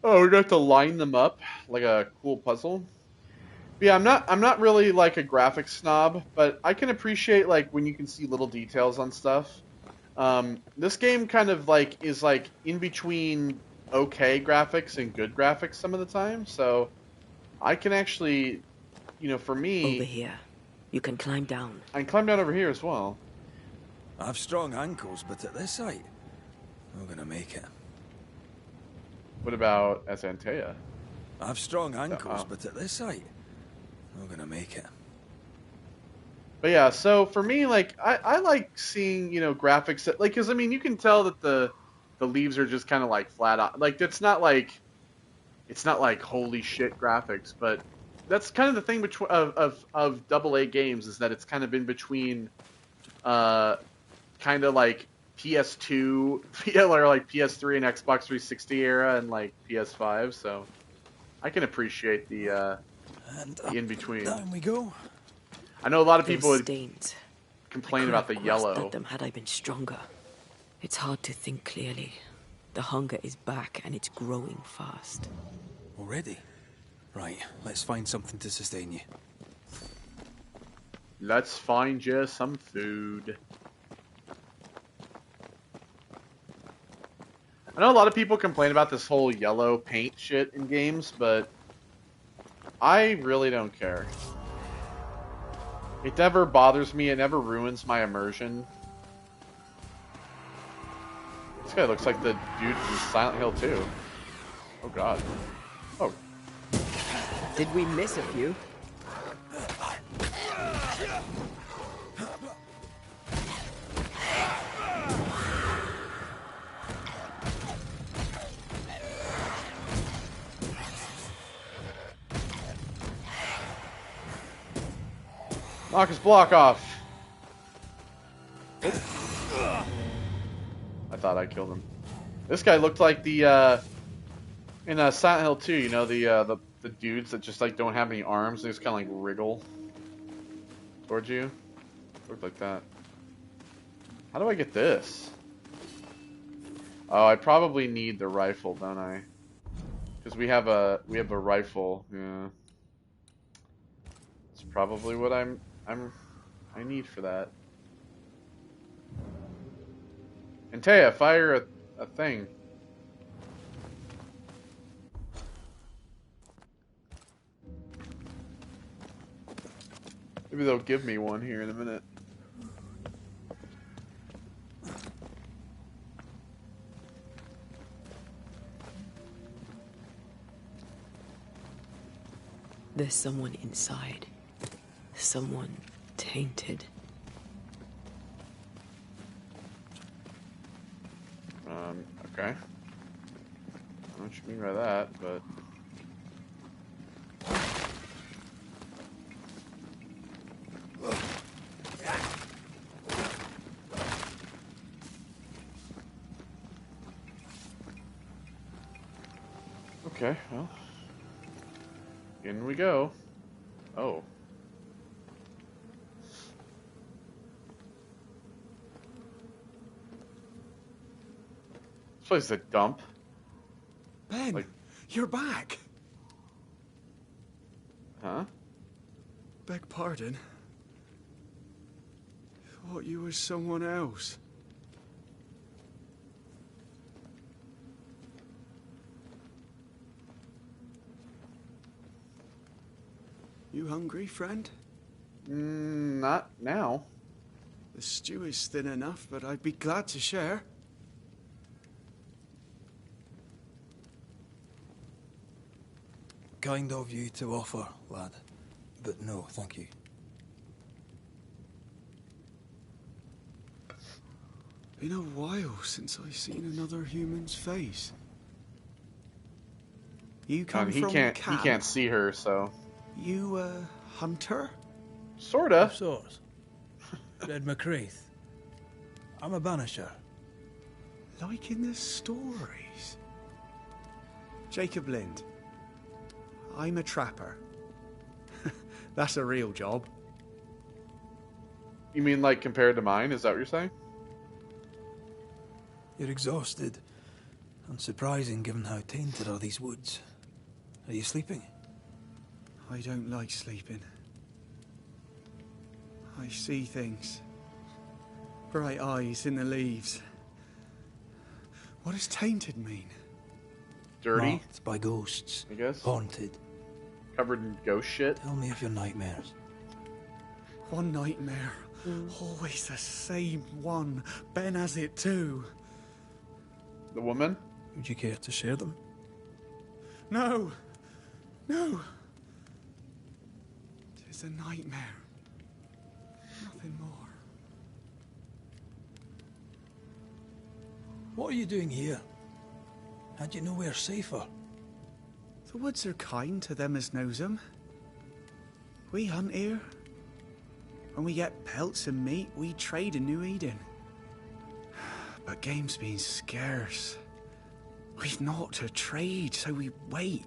S3: Oh, we have to line them up like a cool puzzle. But yeah, I'm not really like a graphics snob, but I can appreciate like when you can see little details on stuff. This game kind of like is like in between okay graphics and good graphics some of the time, so I can actually, for me,
S4: Over here. You can climb down.
S3: I can climb down over here as well.
S1: I've strong ankles, but at this height, we're gonna make it.
S3: What about Antea?
S1: I've strong ankles,
S3: Uh-oh.
S1: but at this height, we're gonna make it.
S3: But yeah, so for me, like I like seeing graphics that like, because I mean you can tell that the leaves are just kind of like flat out, like it's not like holy shit graphics, but that's kind of the thing between of AA games, is that it's kind of in between, kind of like PS2 or like PS3 and Xbox 360 era and like PS5, so I can appreciate the in between.
S1: Down we go.
S3: I know a lot of
S4: Those
S3: people would
S4: stains.
S3: complain
S4: I could
S3: about the
S4: have grasped
S3: yellow.
S4: at them had I been stronger. It's hard to think clearly. The hunger is back and it's growing fast.
S1: Already? Right, let's find something to sustain you.
S3: Let's find you some food. I know a lot of people complain about this whole yellow paint shit in games, but I really don't care. It never bothers me, it never ruins my immersion. This guy looks like the dude from Silent Hill 2. Oh god. Oh.
S4: Did we miss a few?
S3: Knock his block off. I thought I killed him. This guy looked like the in Silent Hill 2, you know, the dudes that just like don't have any arms, they just kind of like wriggle towards you. Looked like that. How do I get this? Oh, I probably need the rifle, don't I? Because we have a rifle. Yeah. It's probably what I need for that. Antea, fire a thing. Maybe they'll give me one here in a minute.
S4: There's someone inside. Someone tainted.
S3: Okay. I don't know what you mean by that, but... Okay, well, in we go. Oh. This place is a dump.
S1: Ben,
S3: Like-
S1: you're back.
S3: Huh?
S1: Beg pardon. Thought you were someone else. You hungry, friend?
S3: Not now.
S1: The stew is thin enough, but I'd be glad to share. Kind of you to offer, lad. But no, thank you. Been a while since I've seen another human's face. You come
S3: He
S1: from
S3: can't.
S1: camp?
S3: He can't see her, so.
S1: You a hunter?
S3: Sorta.
S5: Of sorts. Red McCraith. I'm a banisher.
S1: Like in the stories. Jacob Lind. I'm a trapper. That's a real job.
S3: You mean like compared to mine? Is that what you're saying?
S5: You're exhausted. Unsurprising given how tainted are these woods. Are you sleeping?
S1: I don't like sleeping. I see things. Bright eyes in the leaves. What does tainted mean?
S3: Dirty,
S5: Marked by ghosts.
S3: I guess.
S5: Haunted.
S3: Covered in ghost shit.
S5: Tell me of your nightmares.
S1: One nightmare. Always the same one. Ben has it too.
S3: The woman?
S5: Would you care to share them?
S1: No. No. Tis a nightmare. Nothing more.
S5: What are you doing here? Had you nowhere safer?
S1: The woods are kind to them as knows 'em. We hunt here. When we get pelts and meat, we trade in New Eden. But game's been scarce. We've naught to trade, so we wait.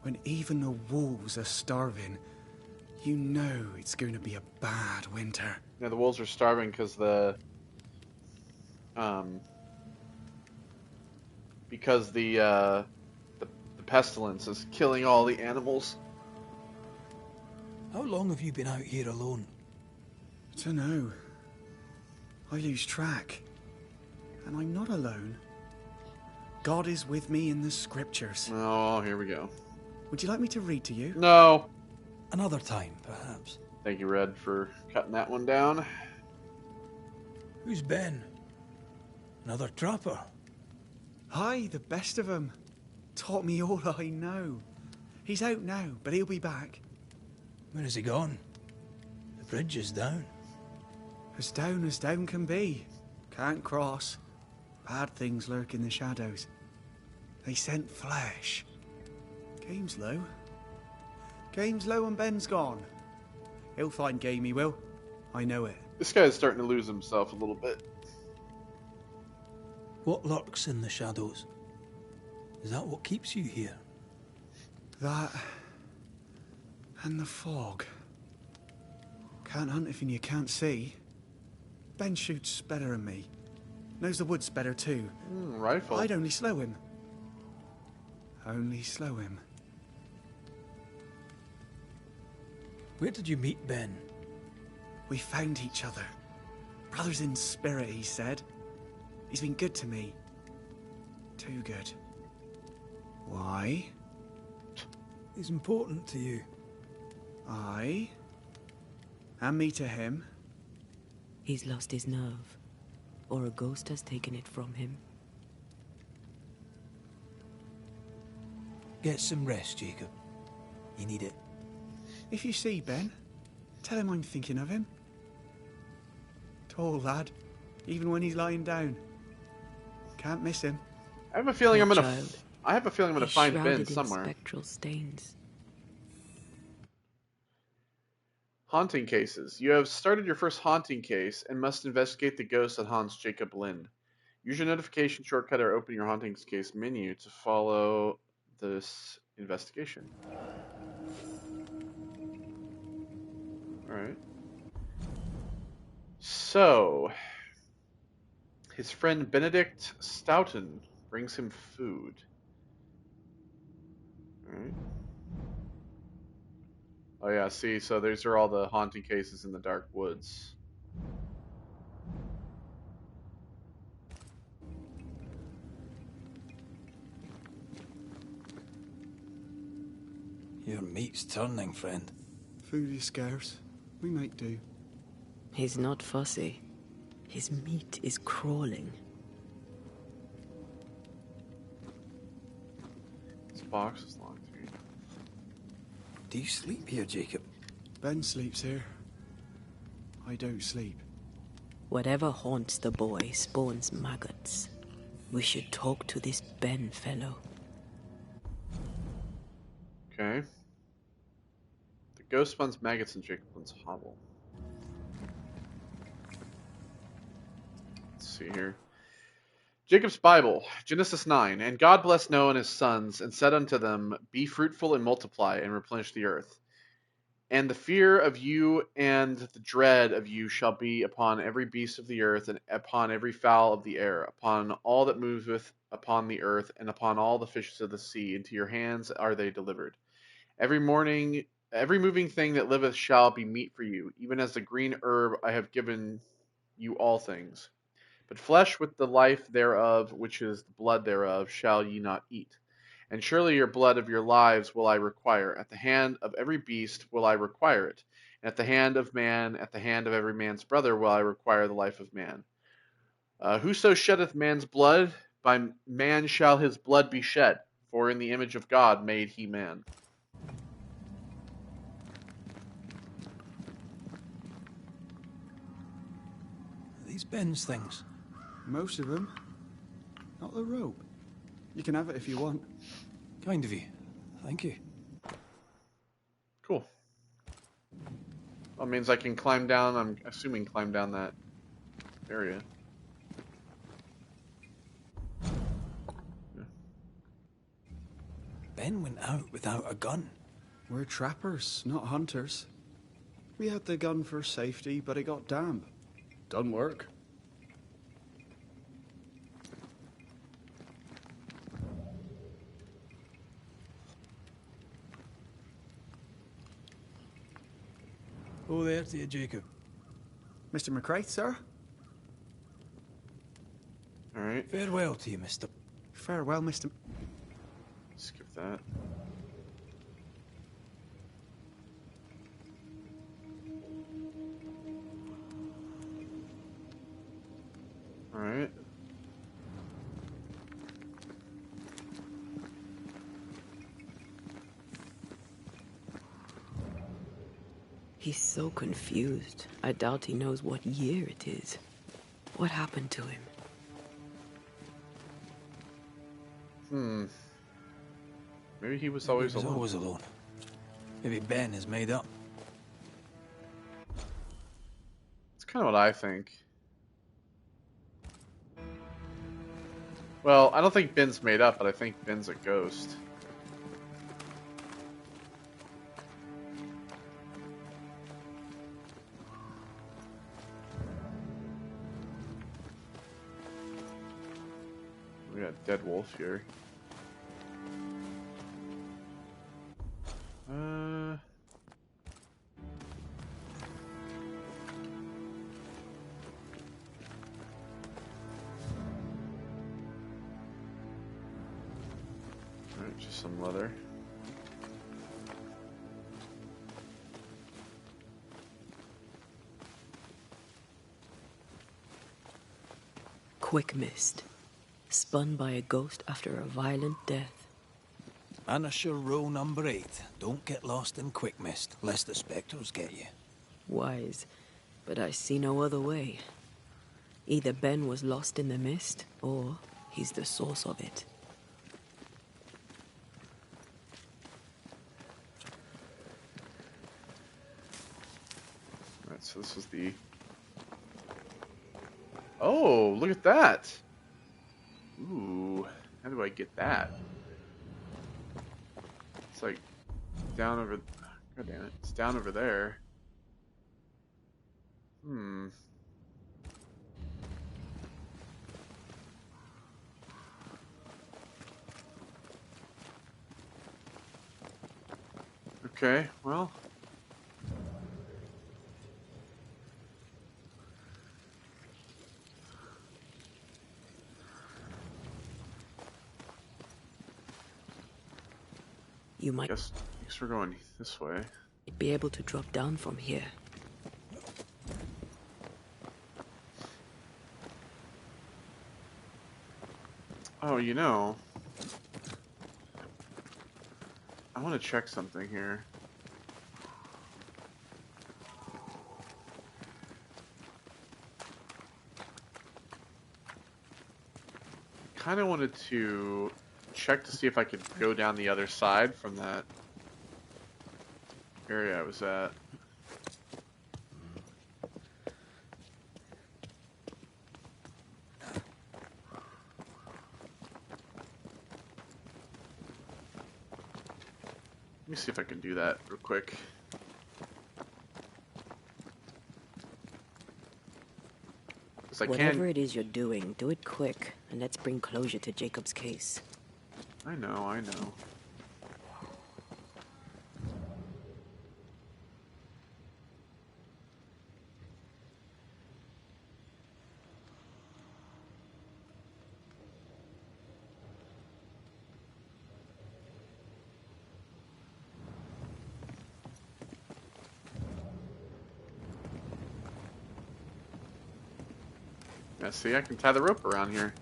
S1: When even the wolves are starving, you know it's going to be a bad winter.
S3: Yeah, the wolves are starving because the pestilence is killing all the animals.
S5: How long have you been out here alone?
S1: Dunno. I lose track. And I'm not alone. God is with me in the scriptures.
S3: Oh, here we go.
S1: Would you like me to read to you?
S3: No.
S5: Another time, perhaps.
S3: Thank you, Red, for cutting that one down.
S5: Who's Ben? Another trapper?
S1: Aye, the best of 'em. Taught me all I know. He's out now, but he'll be back.
S5: Where has he gone? The bridge is down.
S1: As down can be. Can't cross. Bad things lurk in the shadows. They scent flesh. Game's low. Game's low and Ben's gone. He'll find game, he will. I know it.
S3: This guy's starting to lose himself a little bit.
S5: What lurks in the shadows? Is that what keeps you here?
S1: That and the fog. Can't hunt if you can't see. Ben shoots better than me. Knows the woods better too.
S3: Rifle.
S1: I'd only slow him. Only slow him.
S5: Where did you meet Ben?
S1: We found each other. Brothers in spirit, he said. He's been good to me. Too good. Why?
S5: He's important to you.
S1: I? And me to him?
S4: He's lost his nerve, or a ghost has taken it from him.
S5: Get some rest, Jacob. You need it.
S1: If you see Ben, tell him I'm thinking of him. Tall lad, even when he's lying down. Can't miss him.
S3: I have a feeling I'm
S4: Poor
S3: gonna.
S4: child.
S3: I have a feeling I'm gonna
S4: He's
S3: find Ben
S4: shrouded in
S3: somewhere.
S4: spectral stains.
S3: Haunting cases. You have started your first haunting case and must investigate the ghost that haunts Jacob Lind. Use your notification shortcut or open your hauntings case menu to follow this investigation. Alright. So, his friend Benedict Stoughton brings him food. Alright. Oh yeah, see, so these are all the haunting cases in the dark woods.
S5: Your meat's turning, friend.
S6: Food is scarce. We make do.
S4: He's not fussy. His meat is crawling.
S3: This box is locked.
S5: Do you sleep here, Jacob?
S6: Ben sleeps here. I don't sleep.
S4: Whatever haunts the boy spawns maggots. We should talk to this Ben fellow.
S3: Okay. The ghost spawns maggots in Jacob's hovel. Let's see here. Jacob's Bible, Genesis 9. And God blessed Noah and his sons, and said unto them, Be fruitful and multiply, and replenish the earth. And the fear of you and the dread of you shall be upon every beast of the earth, and upon every fowl of the air, upon all that moveth upon the earth, and upon all the fishes of the sea. Into your hands are they delivered. Every moving thing that liveth shall be meat for you, even as the green herb I have given you all things. But flesh with the life thereof, which is the blood thereof, shall ye not eat. And surely your blood of your lives will I require. At the hand of every beast will I require it. And at the hand of man, at the hand of every man's brother will I require the life of man. Whoso sheddeth man's blood, by man shall his blood be shed. For in the image of God made he man.
S5: These Ben's things.
S6: Most of them. Not the rope. You can have it if you want.
S5: Kind of you. Thank you.
S3: Cool. That means I can climb down, I'm assuming climb down that area. Yeah.
S5: Ben went out without a gun.
S6: We're trappers, not hunters. We had the gun for safety, but it got damp. Doesn't work.
S5: Oh, there to you, Jacob.
S6: Mr. McCraith, sir?
S3: Alright,
S5: Farewell to you, mister.
S6: Farewell, Mr.
S3: skip that. Alright.
S4: He's so confused. I doubt he knows what year it is. What happened to him?
S3: Maybe he was always
S5: He was
S3: alone.
S5: always alone. Maybe Ben is made up.
S3: It's kind of what I think. Well, I don't think Ben's made up, but I think Ben's a ghost. We got a dead wolf here. Alright, just some leather.
S4: Quick mist. Spun by a ghost after a violent death.
S5: Banisher rule number 8. Don't get lost in quick mist, lest the spectres get you.
S4: Wise, but I see no other way. Either Ben was lost in the mist, or he's the source of it.
S3: Alright, so this was the... Oh, look at that! Ooh, how do I get that? It's like down over. God damn it! It's down over there. Hmm. Okay. Well.
S4: You might
S3: Guess we're going this way.
S4: be able to drop down from here.
S3: Oh, you know, I want to check something here. Kind of wanted to check to see if I could go down the other side from that area I was at. Let me see if I can do that real quick.
S4: Whatever it is you're doing, do it quick, and let's bring closure to Jacob's case.
S3: I know, I know. Yeah, see, I can tie the rope around here.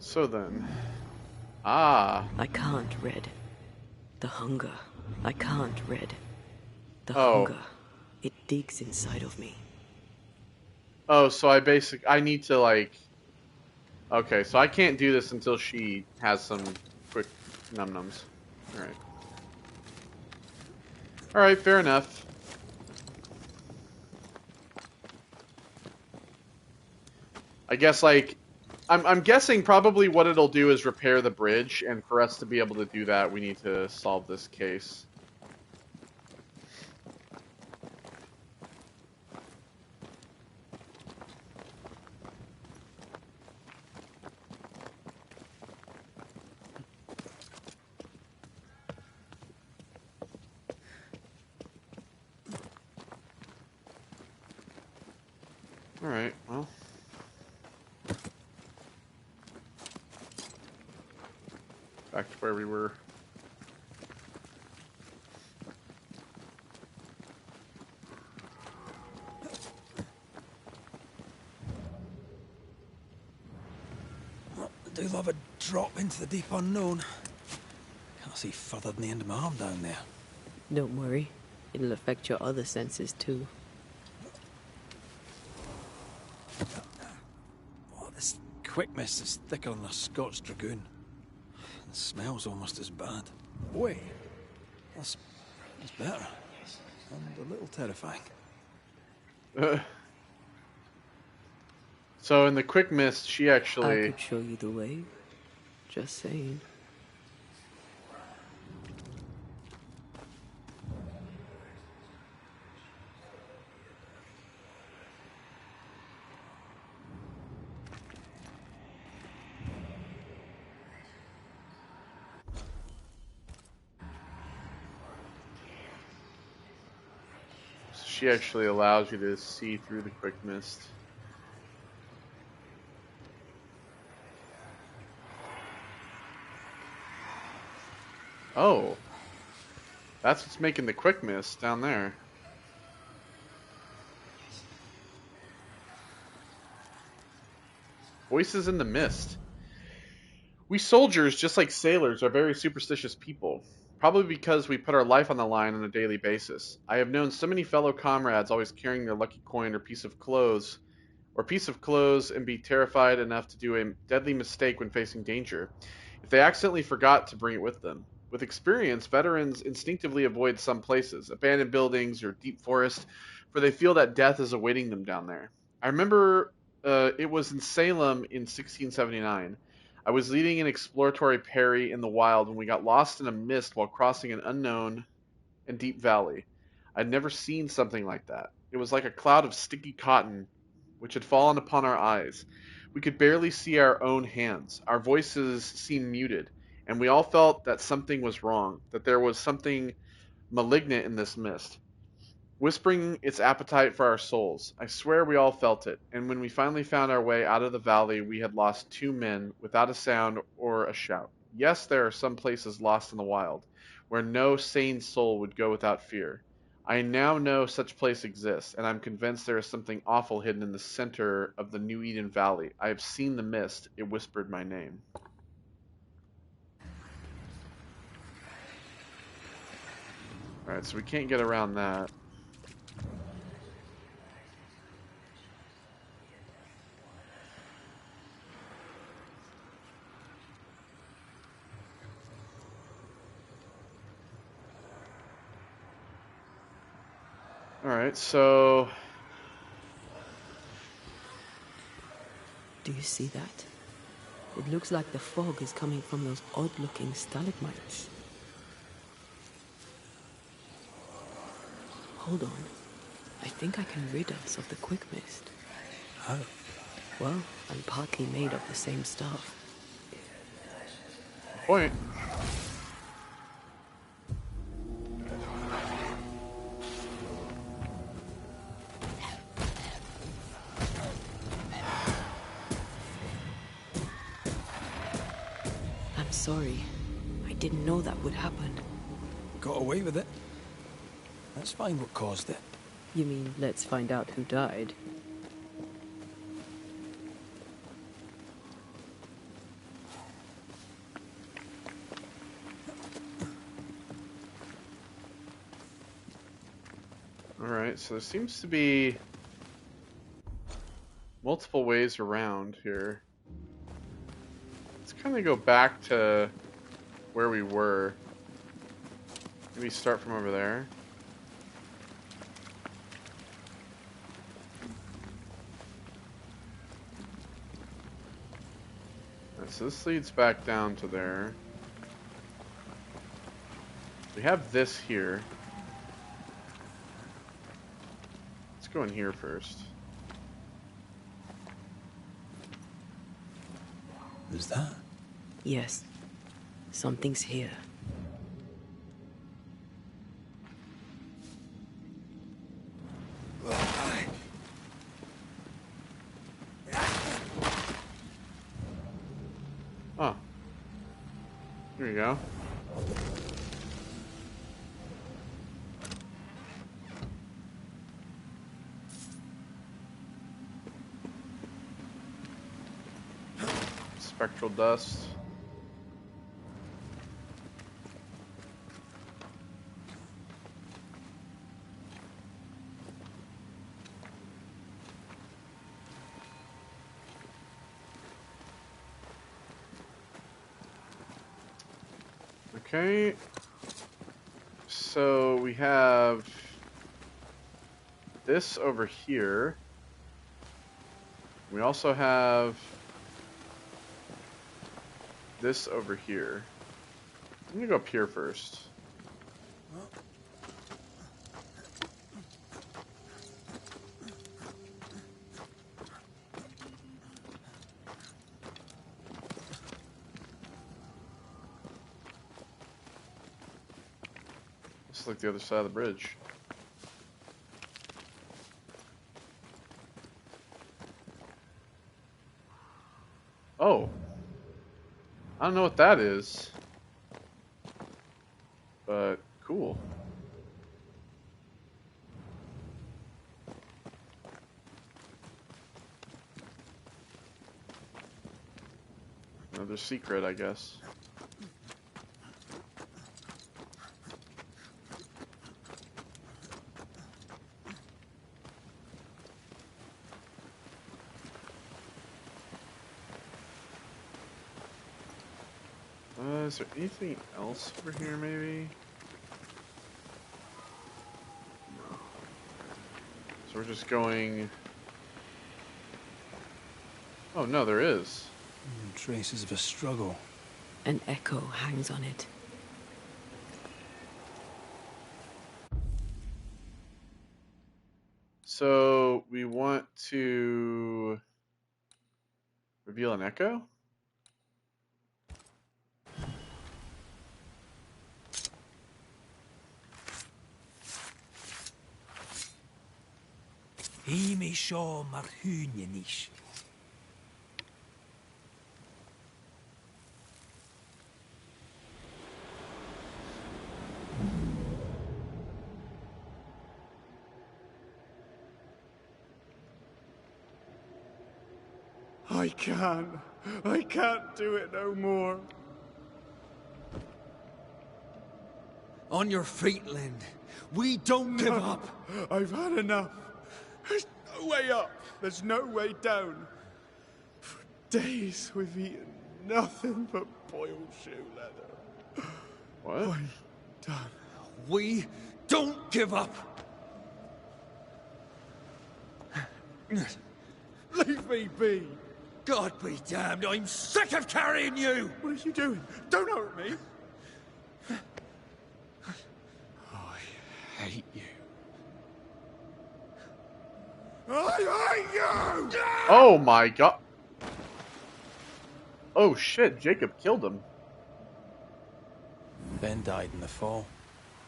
S3: So then... Ah!
S4: I can't, Red. The hunger. I can't, Red. The
S3: Oh.
S4: hunger. It digs inside of me.
S3: Oh, so I need to, like... Okay, so I can't do this until she has some quick num-nums. Alright. Alright, fair enough. I guess, like... I'm guessing probably what it'll do is repair the bridge, and for us to be able to do that, we need to solve this case. Alright, well. Back to where we were.
S5: Well, I do love a drop into the deep unknown. Can't see further than the end of my arm down there.
S4: Don't worry. It'll affect your other senses too.
S5: Oh, this quick mist is thicker than a Scotch dragoon. The smell's almost as bad. Wait, that's better. And a little terrifying.
S3: So in the quick mist, she
S4: I
S3: actually...
S4: could show you the way. Just saying.
S3: She actually allows you to see through the quick mist. Oh. That's what's making the quick mist down there. Voices in the mist. We soldiers, just like sailors, are very superstitious people. Probably because we put our life on the line on a daily basis. I have known so many fellow comrades always carrying their lucky coin or piece of clothes or piece of clothes and be terrified enough to do a deadly mistake when facing danger if they accidentally forgot to bring it with them. With experience, veterans instinctively avoid some places, abandoned buildings or deep forest, for they feel that death is awaiting them down there. I remember it was in Salem in 1679. I was leading an exploratory party in the wild when we got lost in a mist while crossing an unknown and deep valley. I'd never seen something like that. It was like a cloud of sticky cotton which had fallen upon our eyes. We could barely see our own hands. Our voices seemed muted, and we all felt that something was wrong, that there was something malignant in this mist, whispering its appetite for our souls. I swear we all felt it, and when we finally found our way out of the valley, we had lost 2 men without a sound or a shout. Yes, there are some places lost in the wild, where no sane soul would go without fear. I now know such place exists, and I'm convinced there is something awful hidden in the center of the New Eden Valley. I have seen the mist. It whispered my name. Alright, so we can't get around that. Alright, so
S4: Do you see that? It looks like the fog is coming from those odd-looking stalagmites. Hold on. I think I can rid us of the quick mist.
S5: How?
S4: Well, I'm partly made of the same stuff.
S3: point.
S4: I'm sorry. I didn't know that would happen.
S5: Got away with it. Let's find what caused it.
S4: You mean, let's find out who died?
S3: Alright, so there seems to be multiple ways around here. Let's kind of go back to where we were. Maybe start from over there. Alright, so this leads back down to there. We have this here. Let's go in here first.
S5: Who's that?
S4: Yes. Something's here.
S3: Oh. Here we go. Spectral dust. Okay. So we have this over here. We also have this over here. I'm gonna go up here first. It's like the other side of the bridge. Oh. I don't know what that is. But cool. Another secret, I guess. Is there anything else over here, maybe? No. So we're just going... Oh, no, there is.
S5: Traces of a struggle.
S4: An echo hangs on it.
S3: So we want to reveal an echo?
S5: Imi seo mar húne níos.
S6: I can't do it no more.
S5: On your feet, Lind. We don't give up.
S6: I've had enough. There's no way up. There's no way down. For days we've eaten nothing but boiled shoe leather.
S3: What?
S6: I'm done.
S5: We don't give up.
S6: Leave me be.
S5: God be damned, I'm sick of carrying you!
S6: What are you doing? Don't hurt me. I hate you. I hate you!
S3: Oh my god! Oh shit, Jacob killed him.
S5: Ben died in the fall.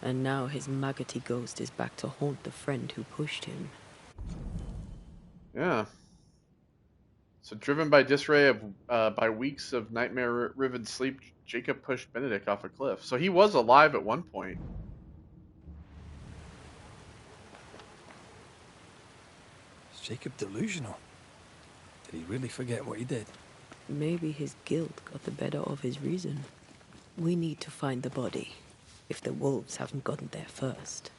S4: And now his maggoty ghost is back to haunt the friend who pushed him.
S3: Yeah. So driven by disarray of by weeks of nightmare-riven sleep, Jacob pushed Benedict off a cliff. So he was alive at one point.
S5: Is Jacob delusional? Did he really forget what he did?
S4: Maybe his guilt got the better of his reason. We need to find the body, if the wolves haven't gotten there first.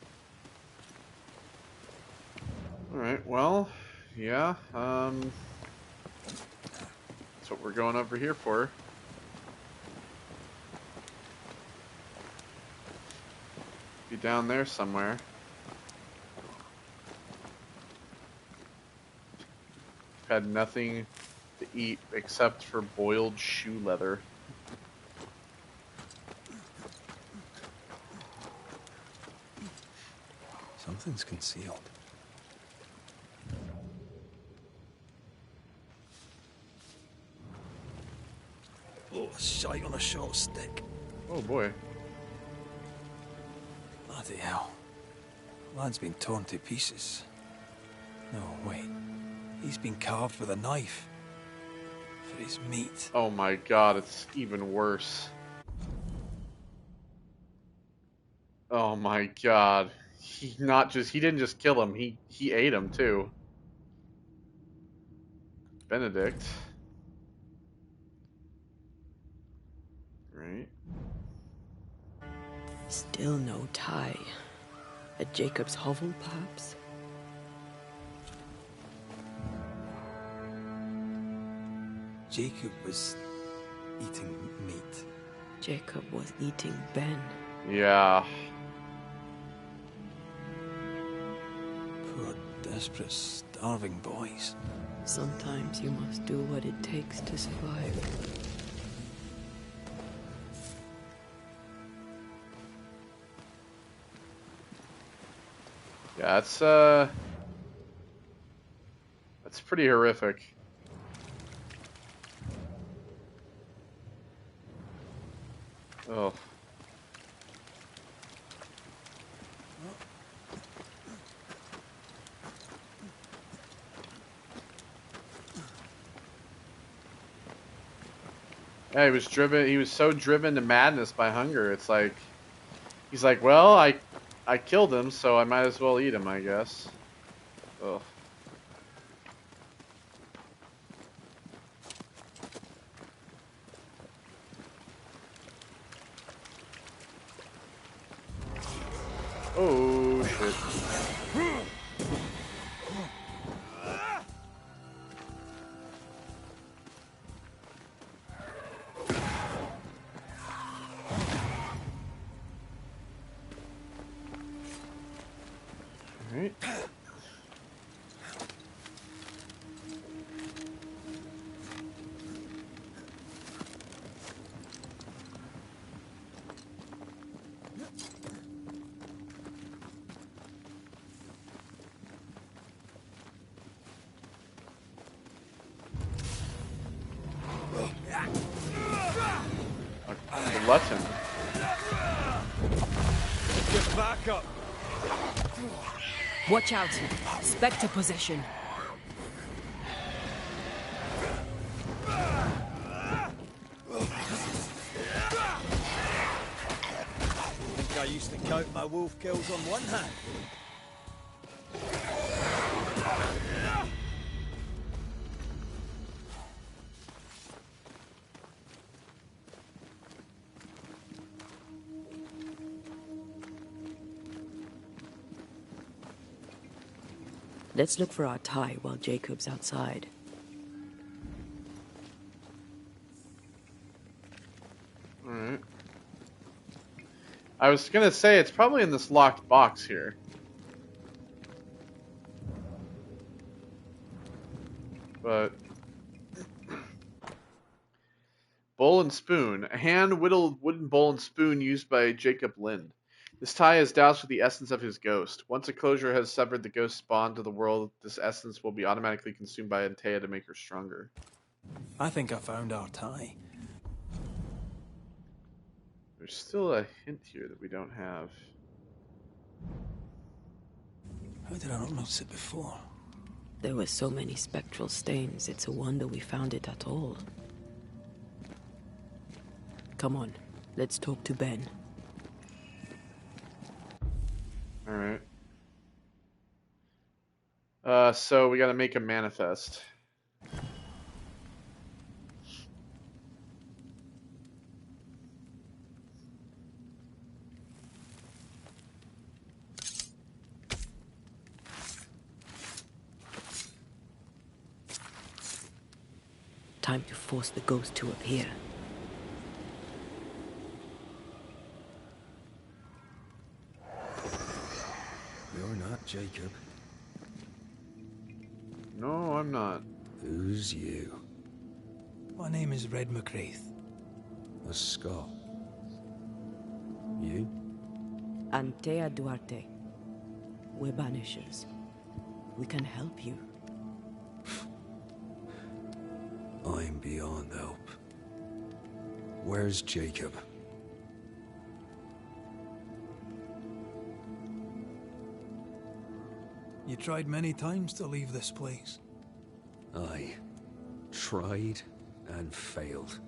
S3: Alright, well, yeah, that's what we're going over here for. Be down there somewhere. Had nothing to eat except for boiled shoe leather.
S1: Something's concealed.
S5: Oh, shite on a short stick.
S3: Oh boy.
S5: Bloody hell. Lad's been torn to pieces. No, wait. He's been carved with a knife. For his meat.
S3: Oh my god, it's even worse. Oh my god. He didn't just kill him, he ate him too. Benedict. Right.
S4: Still no tie. At Jacob's hovel, perhaps?
S5: Jacob was eating meat.
S4: Jacob was eating Ben.
S3: Yeah.
S5: Poor, desperate, starving boys.
S4: Sometimes you must do what it takes to survive.
S3: Yeah, that's pretty horrific. Oh. Yeah, he was so driven to madness by hunger. It's like he's like, well, I killed him, so I might as well eat him, I guess. Ugh. Oh shit. glutton.
S5: Get back up!
S4: Watch out! Spectre possession.
S5: Think I used to count my wolf kills on one hand.
S4: Let's look for our tie while Jacob's outside.
S3: Alright. I was gonna say, it's probably in this locked box here. But... Bowl and spoon. A hand-whittled wooden bowl and spoon used by Jacob Lind. This tie is doused with the essence of his ghost. Once a closure has severed the ghost's bond to the world, this essence will be automatically consumed by Antea to make her stronger.
S5: I think I found our tie.
S3: There's still a hint here that we don't have.
S5: How did I not notice it before?
S4: There were so many spectral stains, it's a wonder we found it at all. Come on, let's talk to Ben.
S3: Alright. So we gotta make a manifest.
S4: Time to force the ghost to appear.
S1: You're not Jacob.
S3: No, I'm not.
S1: Who's you?
S5: My name is Red McCraith.
S1: A Scot. You?
S4: Antea Duarte. We're Banishers. We can help you.
S1: I'm beyond help. Where's Jacob?
S5: You tried many times to leave this place.
S1: I tried and failed.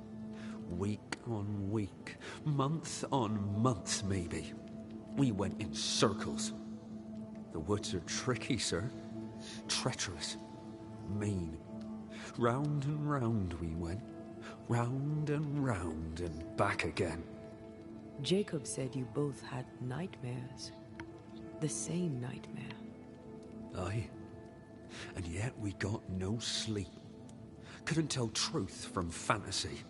S1: Week on week, month on month, maybe. We went in circles. The woods are tricky, sir. Treacherous. Mean. Round and round we went. Round and back again.
S4: Jacob said you both had nightmares. The same nightmare.
S1: Aye. And yet we got no sleep. Couldn't tell truth from fantasy.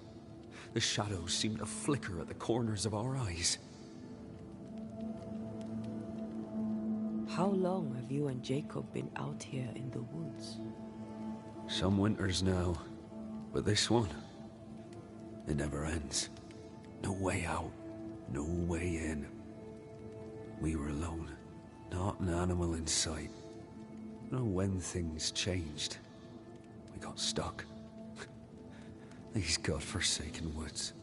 S1: The shadows seemed to flicker at the corners of our eyes.
S4: How long have you and Jacob been out here in the woods?
S1: Some winters now, but this one, it never ends. No way out, no way in. We were alone, not an animal in sight. I don't know when things changed. We got stuck. These godforsaken woods.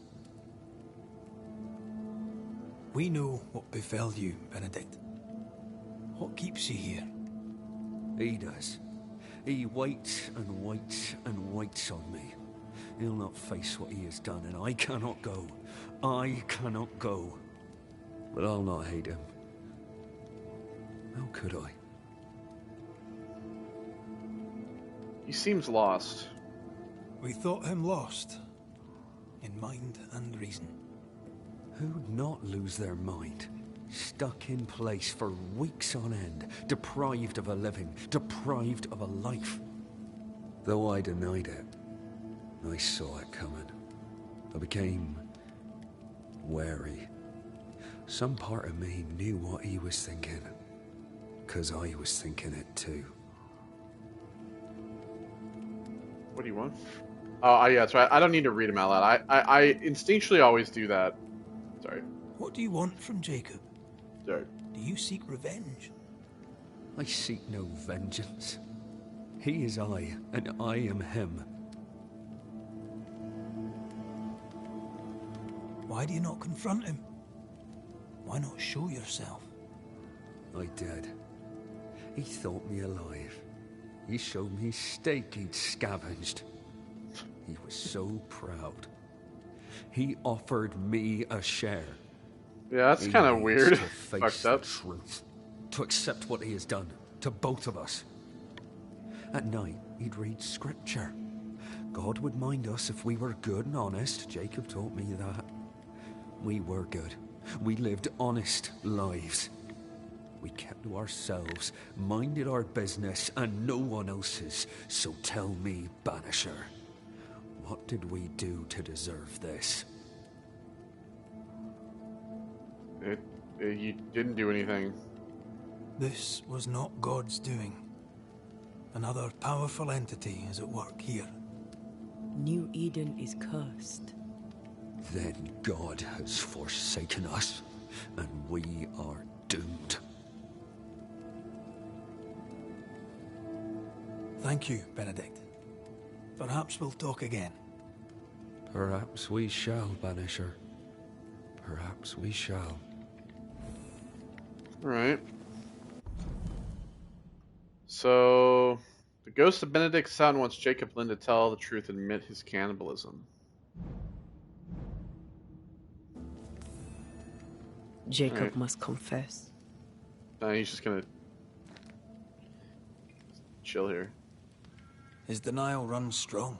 S5: We know what befell you, Benedict. What keeps you here?
S1: He does. He waits and waits and waits on me. He'll not face what he has done, and I cannot go. I cannot go. But I'll not hate him. How could I?
S3: He seems lost.
S5: We thought him lost. In mind and reason.
S1: Who'd not lose their mind? Stuck in place for weeks on end, deprived of a living, deprived of a life. Though I denied it, I saw it coming. I became wary. Some part of me knew what he was thinking, 'cause I was thinking it too.
S3: What do you want? Oh, yeah, that's right. I don't need to read them out loud. I instinctually always do that. Sorry.
S5: What do you want from Jacob?
S3: Sorry.
S5: Do you seek revenge?
S1: I seek no vengeance. He is I, and I am him.
S5: Why do you not confront him? Why not show yourself?
S7: I did. He thought me alive. He showed me steak he'd scavenged. He was so proud. He offered me a share.
S3: Yeah, that's
S7: He
S3: kind of
S7: needs
S3: weird.
S7: to face
S3: Fucked
S7: the
S3: up.
S7: truth. To accept what he has done. To both of us. At night, he'd read scripture. God would mind us if we were good and honest. Jacob taught me that. We were good. We lived honest lives. We kept to ourselves, minded our business and no one else's. So tell me, Banisher, what did we do to deserve this?
S3: You didn't do anything.
S5: This was not God's doing. Another powerful entity is at work here.
S4: New Eden is cursed.
S7: Then God has forsaken us, and we are doomed.
S5: Thank you, Benedict. Perhaps we'll talk again.
S7: Perhaps we shall, Banisher. Perhaps we shall.
S3: Alright. So, the ghost of Benedict's son wants Jacob Lynn to tell the truth and admit his cannibalism.
S4: Jacob
S3: Alright.
S4: must confess.
S3: He's just gonna chill here.
S5: His denial runs strong.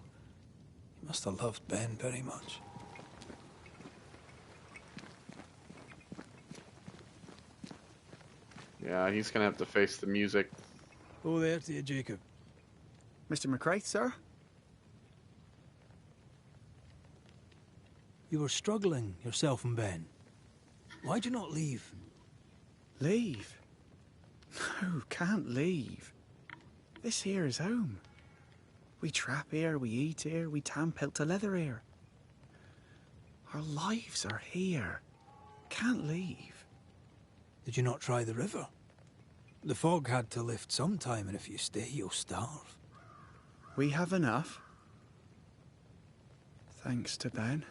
S5: He must have loved Ben very much.
S3: Yeah, he's gonna have to face the music.
S5: Oh, there to you, Jacob.
S6: Mr. McCraith, sir?
S5: You were struggling, yourself and Ben. Why'd you not leave?
S6: Leave? No, can't leave. This here is home. We trap here, we eat here, we tan pelt to leather here. Our lives are here. Can't leave.
S5: Did you not try the river? The fog had to lift sometime, and if you stay, you'll starve.
S6: We have enough. Thanks to Ben.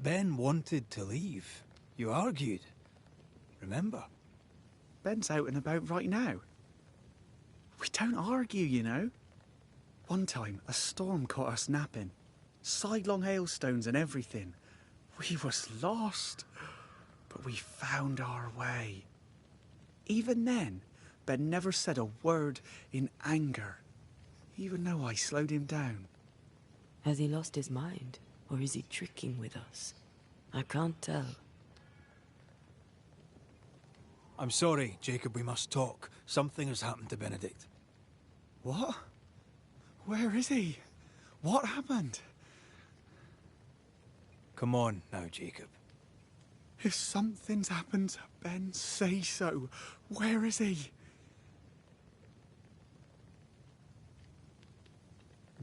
S5: Ben wanted to leave. You argued. Remember?
S6: Ben's out and about right now. We don't argue, you know. One time, a storm caught us napping. Sidelong hailstones and everything. We was lost. But we found our way. Even then, Ben never said a word in anger. Even though I slowed him down.
S4: Has he lost his mind? Or is he tricking with us? I can't tell.
S5: I'm sorry, Jacob, we must talk. Something has happened to Benedict.
S6: What? Where is he? What happened?
S5: Come on now, Jacob.
S6: If something's happened to Ben, say so. Where is he?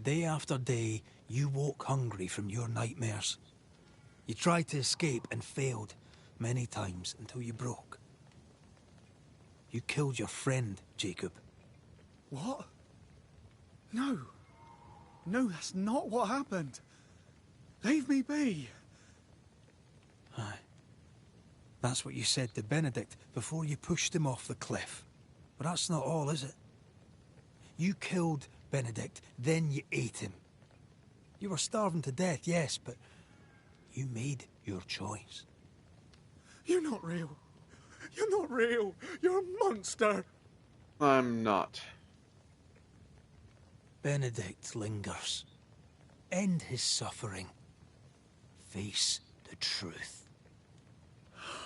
S5: Day after day, you woke hungry from your nightmares. You tried to escape and failed many times until you broke. You killed your friend, Jacob.
S6: What? No. No, that's not what happened. Leave me be.
S5: Aye. That's what you said to Benedict before you pushed him off the cliff. But that's not all, is it? You killed Benedict, then you ate him. You were starving to death, yes, but you made your choice.
S6: You're not real. You're not real. You're a monster.
S3: I'm not.
S5: Benedict lingers. End his suffering. Face the truth.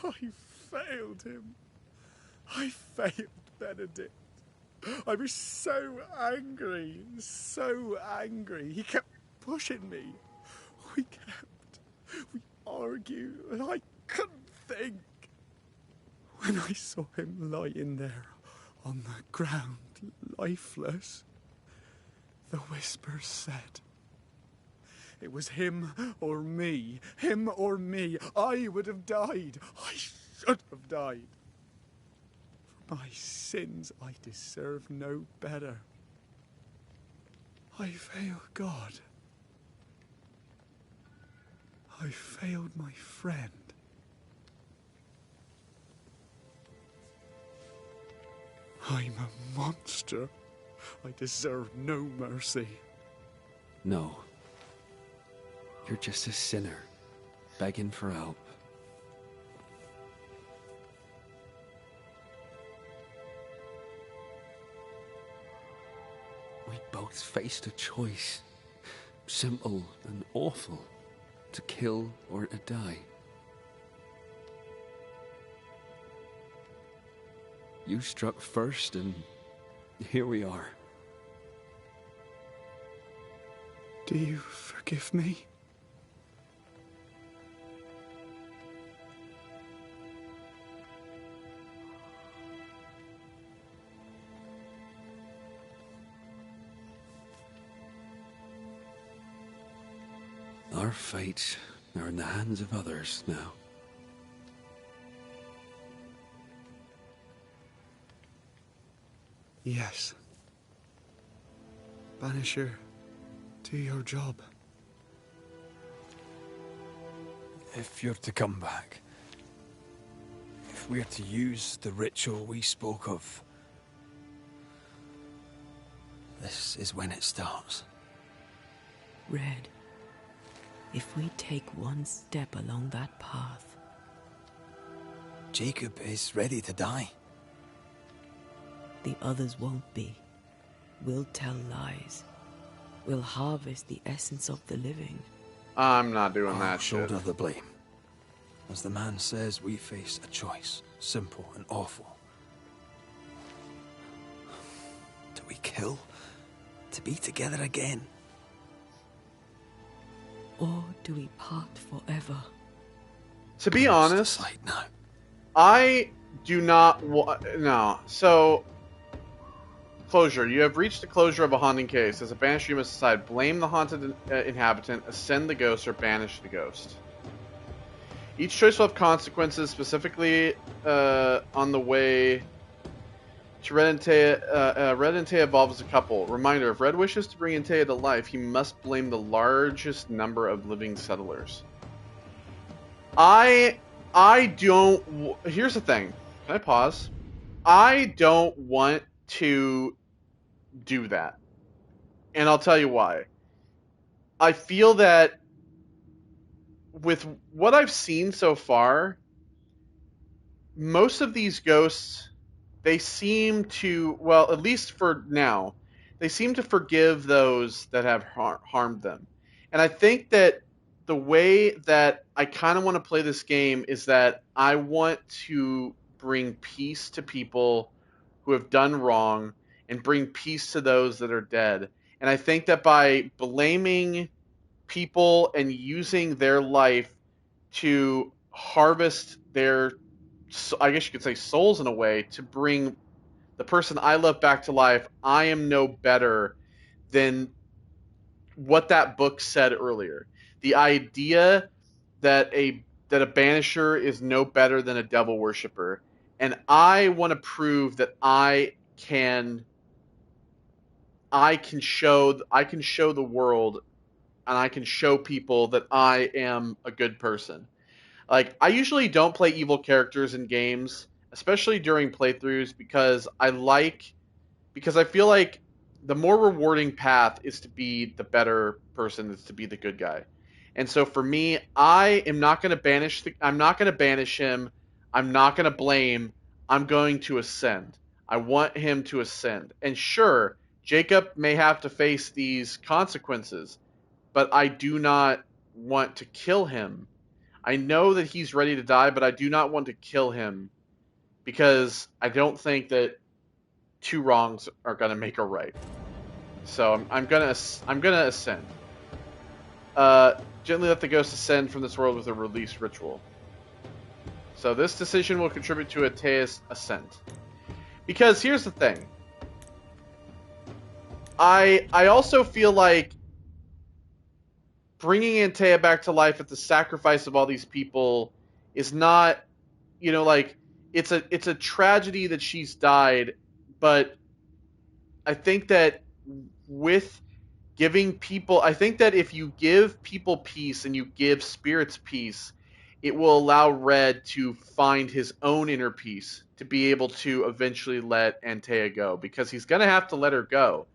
S6: I failed him. I failed Benedict. I was so angry, so angry. He kept pushing me. We argued, and I couldn't think. When I saw him lying there on the ground, lifeless, the whispers said, it was him or me, him or me. I would have died. I should have died. For my sins, I deserve no better. I failed God. I failed my friend. I'm a monster. I deserve no mercy.
S7: No. You're just a sinner, begging for help. We both faced a choice, simple and awful, to kill or to die. You struck first, and here we are.
S6: Do you forgive me?
S7: Our fates are in the hands of others now.
S6: Yes. Banisher, do your job.
S5: If you're to come back, if we're to use the ritual we spoke of, this is when it starts.
S4: Red, if we take one step along that path...
S5: Jacob is ready to die.
S4: The others won't be. We'll tell lies. We'll harvest the essence of the living.
S3: I'm not doing
S5: I'll
S3: that shit.
S5: shoulder the blame. As the man says, we face a choice, simple and awful. Do we kill to be together again?
S4: Or do we part forever?
S3: To be
S5: Let's
S3: honest,
S5: decide now.
S3: I do not no. So, closure. You have reached the closure of a haunting case. As a banisher, you must decide: blame the haunted inhabitant, ascend the ghost, or banish the ghost. Each choice will have consequences, specifically on the way to Red and Taya. Red and Taya evolve as a couple. Reminder: if Red wishes to bring Taya to life, he must blame the largest number of living settlers. I don't... Here's the thing. Can I pause? I don't want to do that. And I'll tell you why. I feel that with what I've seen so far, most of these ghosts, they seem to, well, at least for now, they seem to forgive those that have harmed them. And I think that the way that I kind of want to play this game is that I want to bring peace to people who have done wrong and bring peace to those that are dead. And I think that by blaming people and using their life to harvest their, I guess you could say, souls in a way, to bring the person I love back to life, I am no better than what that book said earlier. The idea that a banisher is no better than a devil worshipper, and I want to prove that I can show the world, and I can show people that I am a good person. Like, I usually don't play evil characters in games, especially during playthroughs, because I feel like the more rewarding path is to be the better person, is to be the good guy. And so for me, I am not going to banish I'm not going to banish him. I'm not going to blame. I'm going to ascend. I want him to ascend. And sure, Jacob may have to face these consequences, but I do not want to kill him. I know that he's ready to die, but I do not want to kill him because I don't think that two wrongs are going to make a right. So I'm gonna ascend. Gently let the ghost ascend from this world with a release ritual. So this decision will contribute to Atea's ascent. Because here's the thing. I also feel like bringing Antea back to life at the sacrifice of all these people is not, like, it's a tragedy that she's died, but I think that with giving people, I think that if you give people peace and you give spirits peace, it will allow Red to find his own inner peace to be able to eventually let Antea go, because he's going to have to let her go.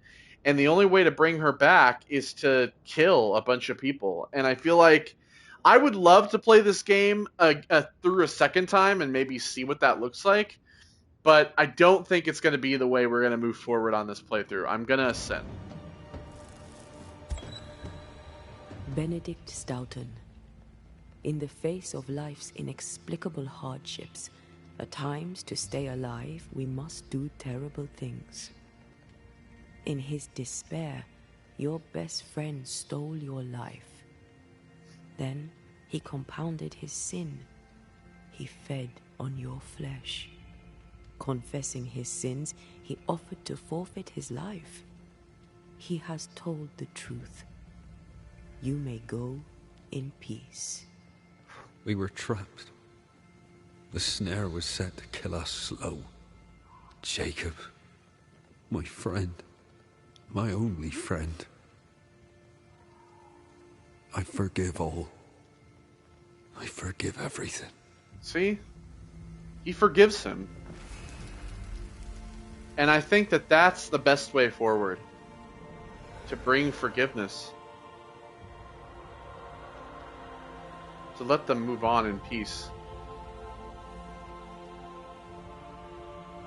S3: And the only way to bring her back is to kill a bunch of people. And I feel like I would love to play this game through a second time and maybe see what that looks like. But I don't think it's going to be the way we're going to move forward on this playthrough. I'm going to ascend.
S4: Benedict Stoughton. In the face of life's inexplicable hardships, at times to stay alive, we must do terrible things. In his despair, your best friend stole your life. Then he compounded his sin. He fed on your flesh. Confessing his sins, he offered to forfeit his life. He has told the truth. You may go in peace.
S7: We were trapped. The snare was set to kill us slow. Jacob, my friend, my only friend. I forgive all. I forgive everything.
S3: See? He forgives him. And I think that that's the best way forward. To bring forgiveness. To let them move on in peace.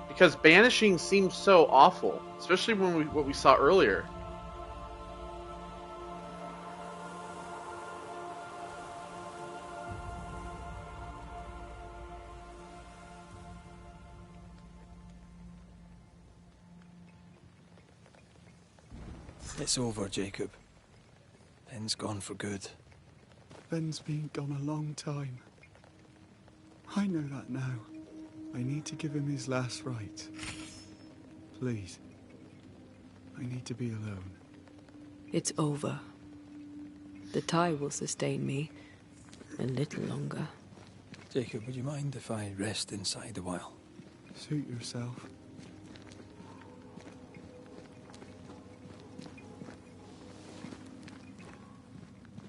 S3: Because banishing seems so awful, especially when what we saw earlier.
S5: It's over, Jacob. Ben's gone for good.
S6: Ben's been gone a long time. I know that now. I need to give him his last rites. Please. I need to be alone.
S4: It's over. The tie will sustain me a little longer.
S5: Jacob, would you mind if I rest inside a while?
S6: Suit yourself.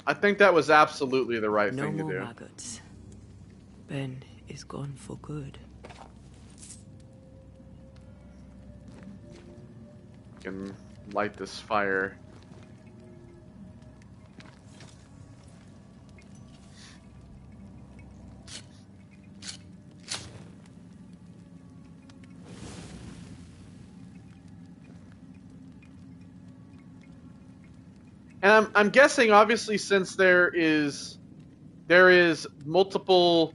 S3: I think that was absolutely the right thing to do.
S4: No more maggots. Ben is gone for good.
S3: Can light this fire. And I'm guessing, obviously, since there is multiple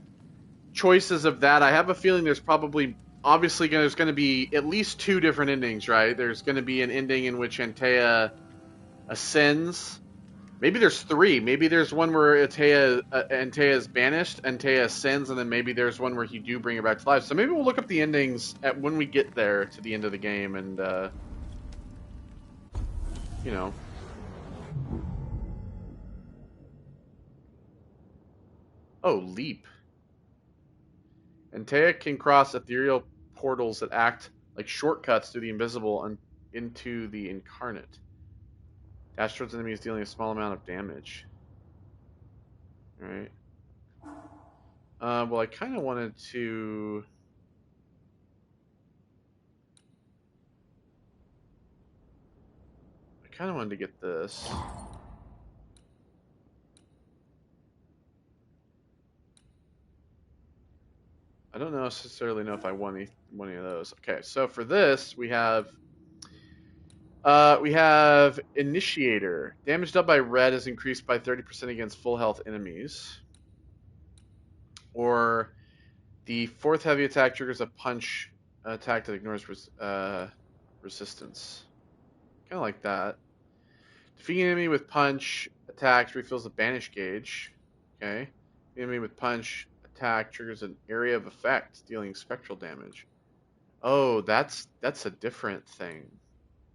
S3: choices of that, I have a feeling there's probably, obviously, there's going to be at least two different endings, right? There's going to be an ending in which Antea ascends. Maybe there's three. Maybe there's one where Antea is banished, Antea ascends, and then maybe there's one where you do bring her back to life. So maybe we'll look up the endings when we get there to the end of the game, and you know. Oh, leap. Antea can cross ethereal portals that act like shortcuts through the invisible and into the incarnate. Dash towards enemies dealing a small amount of damage. Alright. Well, I kind of wanted to... get this. I don't necessarily know if I want any of those. Okay, so for this, we have Initiator. Damage dealt by red is increased by 30% against full health enemies. Or the fourth heavy attack triggers a punch attack that ignores resistance. Kind of like that. Defeating an enemy with punch attacks refills the banish gauge. Okay. The enemy with punch attack triggers an area of effect, dealing spectral damage. Oh, that's a different thing.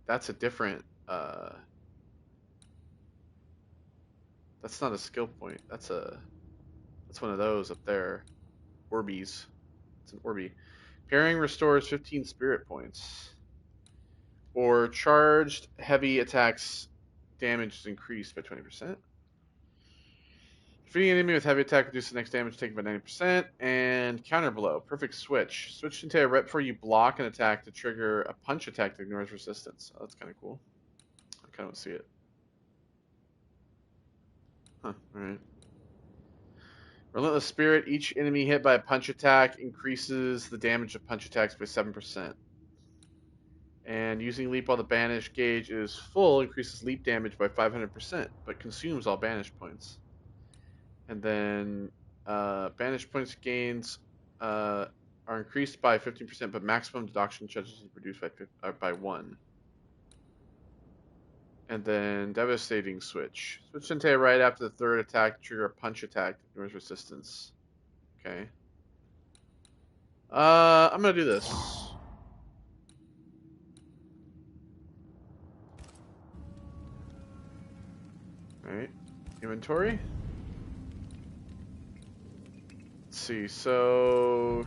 S3: That's a different that's not a skill point. That's one of those up there. Orbeez. It's an Orby. Parrying restores 15 spirit points. Or charged heavy attacks damage is increased by 20%. Defeating an enemy with heavy attack reduces the next damage taken by 90%. And counter blow. Perfect switch. Switch into right before you block an attack to trigger a punch attack that ignores resistance. Oh, that's kind of cool. I kind of want to see it. Huh, alright. Relentless Spirit. Each enemy hit by a punch attack increases the damage of punch attacks by 7%. And using leap while the banish gauge is full increases leap damage by 500%, but consumes all banish points. And then banish points gains are increased by 15%, but maximum deduction charges is reduced by 1. And then devastating switch. Switch into right after the third attack, trigger a punch attack that ignores resistance. Okay. I'm gonna do this. Alright. Inventory. Let's see, so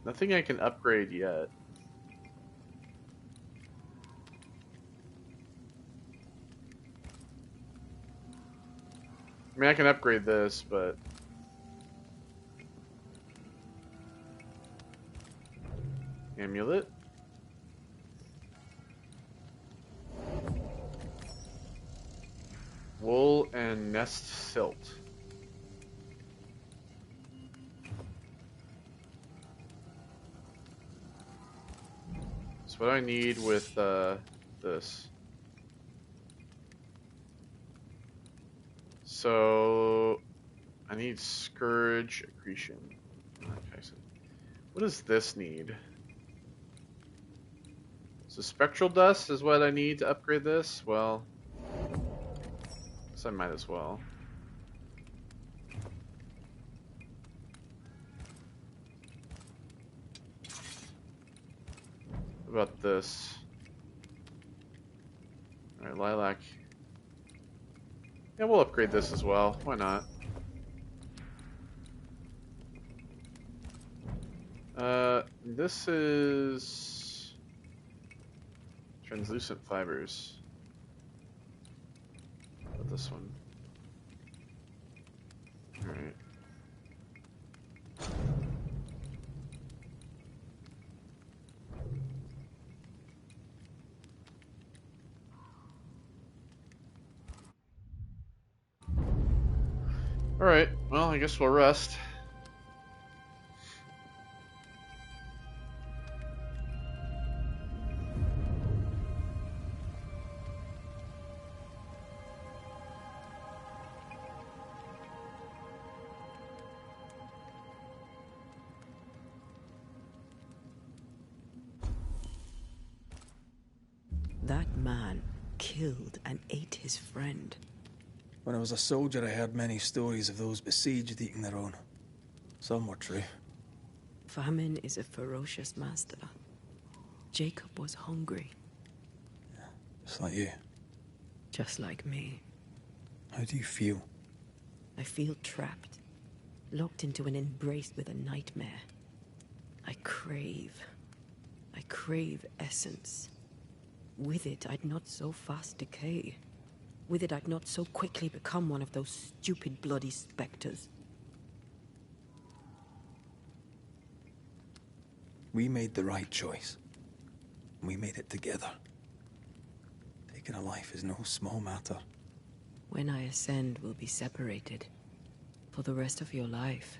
S3: nothing I can upgrade yet. I mean, I can upgrade this, but amulet. Wool and nest silt. So what do I need with this? So I need Scourge Accretion. Okay, so what does this need? So Spectral Dust is what I need to upgrade this? Well, so I might as well. What about this? Alright, Lilac. Yeah, we'll upgrade this as well. Why not? This is translucent fibers. How about this one? Alright. Alright, well, I guess we'll rest.
S4: That man killed and ate his friend.
S5: When I was a soldier, I heard many stories of those besieged eating their own. Some were true.
S4: Famine is a ferocious master. Jacob was hungry.
S5: Yeah, just like you.
S4: Just like me.
S5: How do you feel?
S4: I feel trapped. Locked into an embrace with a nightmare. I crave essence. With it, I'd not so fast decay. With it, I'd not so quickly become one of those stupid bloody specters.
S5: We made the right choice. We made it together. Taking a life is no small matter.
S4: When I ascend, we'll be separated. For the rest of your life.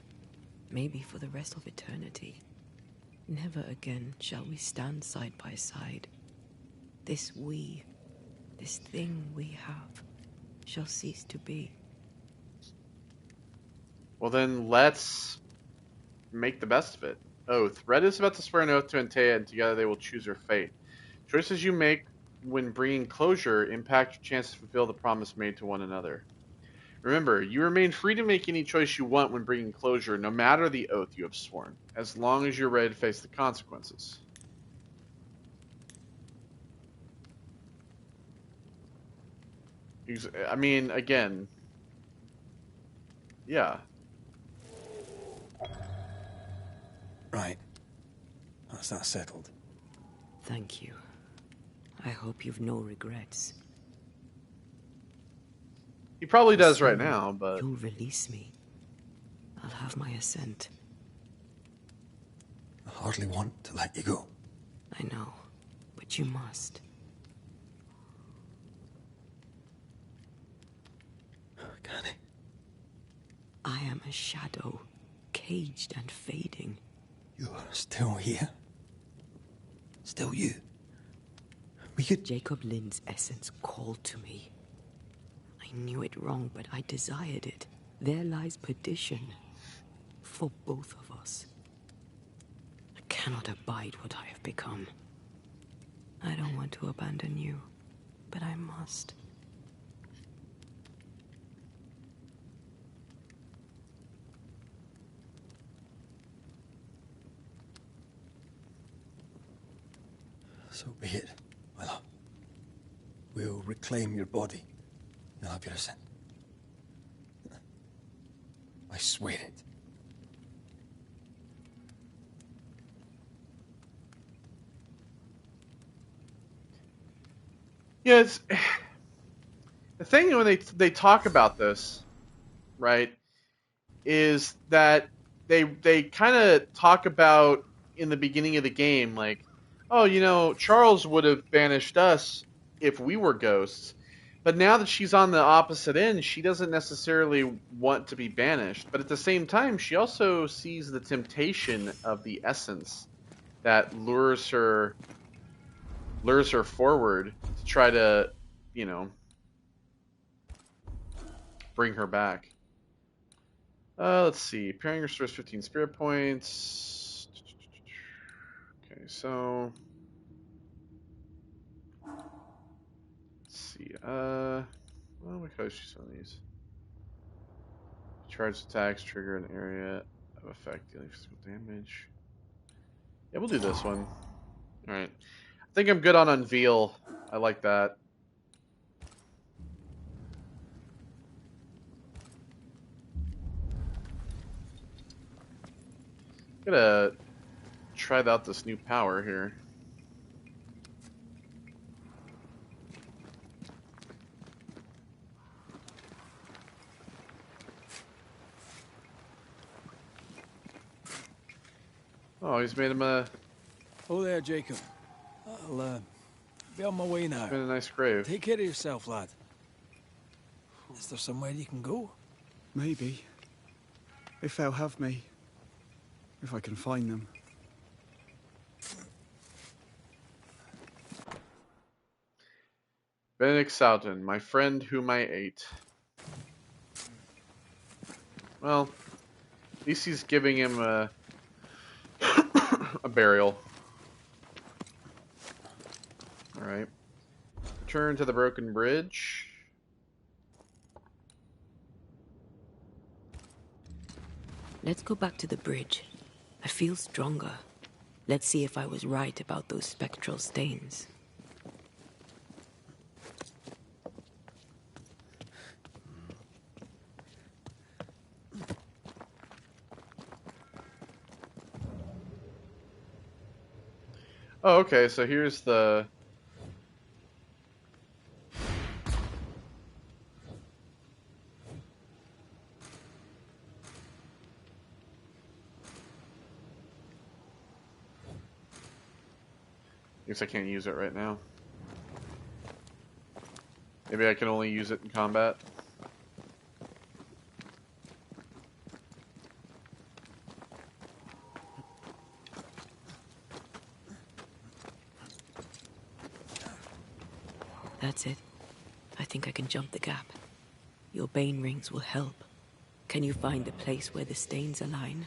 S4: Maybe for the rest of eternity. Never again shall we stand side by side. This thing we have, shall cease to be.
S3: Well then, let's make the best of it. Oath. Red is about to swear an oath to Antea, and together they will choose her fate. Choices you make when bringing closure impact your chance to fulfill the promise made to one another. Remember, you remain free to make any choice you want when bringing closure, no matter the oath you have sworn, as long as you're ready to face the consequences. I mean, again, yeah.
S5: Right. That's that settled.
S4: Thank you. I hope you've no regrets.
S3: He probably does
S4: Soon
S3: right now, but
S4: you'll release me. I'll have my assent.
S1: I hardly want to let you go.
S4: I know, but you must.
S1: Can I?
S4: I am a shadow, caged and fading.
S1: You're still here. Still you. We could...
S4: Jacob Lynn's essence called to me. I knew it wrong, but I desired it. There lies perdition. For both of us. I cannot abide what I have become. I don't want to abandon you, but I must.
S1: So be it, my love. We'll reclaim your body. You'll have your assent. I swear it.
S3: yeah, it's the thing when they talk about this, right, is that they kind of talk about in the beginning of the game, like, oh, you know, Charles would have banished us if we were ghosts. But now that she's on the opposite end, she doesn't necessarily want to be banished. But at the same time, she also sees the temptation of the essence that lures her forward to try to, you know, bring her back. Let's see. Pairing restores 15 spirit points. Okay, so let's see. Well, we can use some of these. Charged attacks trigger an area of effect dealing physical damage. Yeah, we'll do this one. All right. I think I'm good on Unveil. I like that. Gonna try out this new power here. Oh, he's made him a
S5: Oh there, Jacob. I'll be on my way now.
S3: made a nice grave.
S5: Take care of yourself, lad. Is there somewhere you can go?
S6: Maybe. If they'll have me. If I can find them.
S3: Benedict Soughton, my friend whom I ate. Well, at least he's giving him a a burial. Alright. Return to the broken bridge.
S4: Let's go back to the bridge. I feel stronger. Let's see if I was right about those spectral stains.
S3: Oh, okay, so here's the... Guess I can't use it right now. Maybe I can only use it in combat.
S4: That's it. I think I can jump the gap. Your bane rings will help. Can you find the place where the stains align?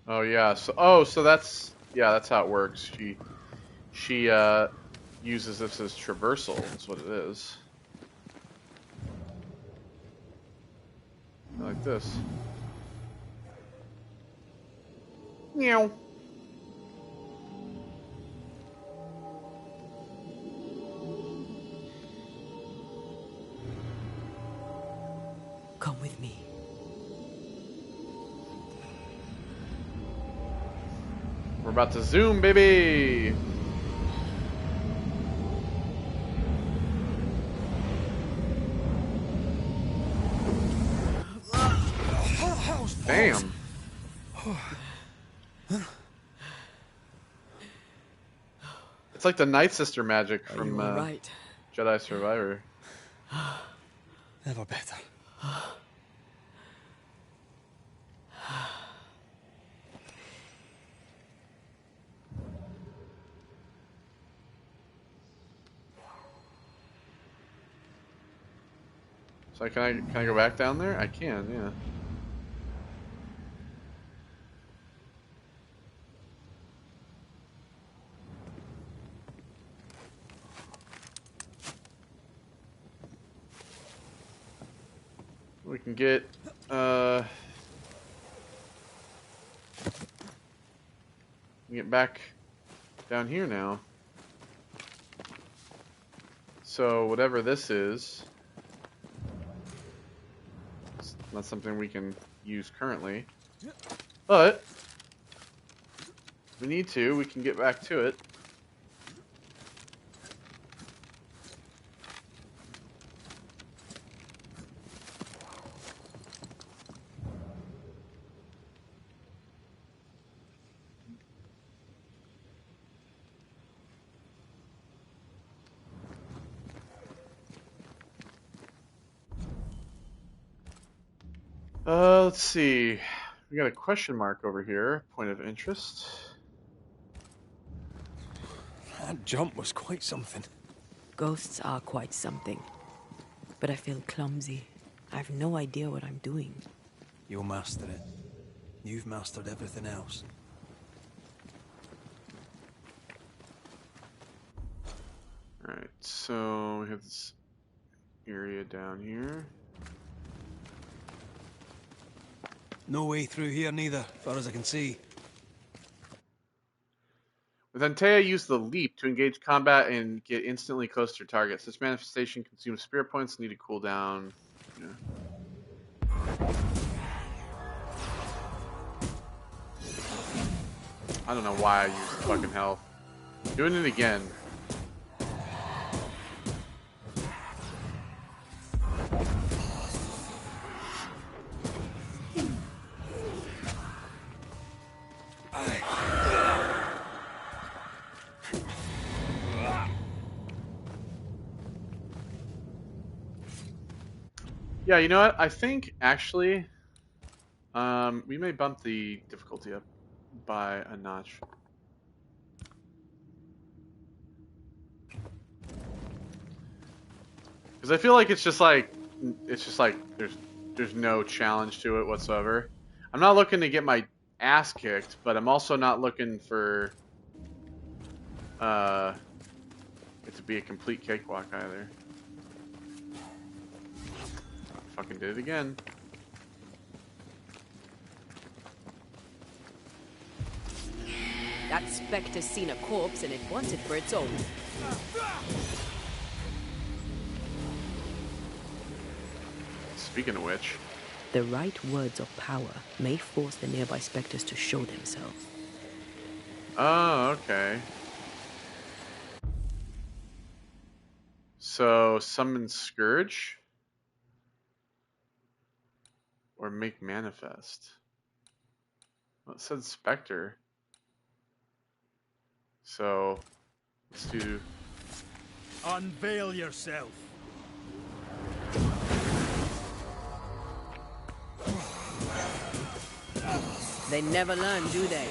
S3: Oh yeah, so that's that's how it works. She uses this as traversal, that's what it is. Like this. Meow.
S4: Come with me.
S3: We're about to zoom, baby! It's like the Night Sister magic
S4: Are
S3: from
S4: you all right?
S3: Jedi Survivor.
S5: Never better.
S3: So can I go back down there? I can, yeah. We can get back down here now. So whatever this is, it's not something we can use currently. But if we need to, we can get back to it. Let's see. We got a question mark over here. Point of interest.
S5: That jump was quite something.
S4: Ghosts are quite something. But I feel clumsy. I have no idea what I'm doing.
S5: You'll master it. You've mastered everything else.
S3: Alright, so we have this area down here.
S5: No way through here neither, as far as I can see.
S3: With Antea, use the leap to engage combat and get instantly close to your targets. This manifestation consumes spirit points, need to cool down. Yeah. I don't know why I used fucking health. Doing it again. Yeah, you know what? I think actually, we may bump the difficulty up by a notch. Because I feel like it's just like there's no challenge to it whatsoever. I'm not looking to get my ass kicked, but I'm also not looking for it to be a complete cakewalk either. Fucking did it again.
S4: That specter's seen a corpse and it wants it for its own.
S3: Speaking of which,
S4: The right words of power may force the nearby specters to show themselves.
S3: oh, okay. So summon Scourge or make manifest. Well, it said Spectre. So let's do.
S5: Unveil yourself.
S4: They never learn, do they?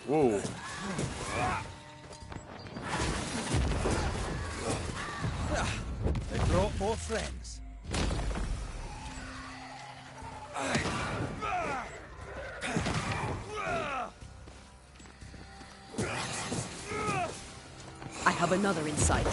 S3: Whoa.
S5: They brought more friends.
S4: I have another in sight.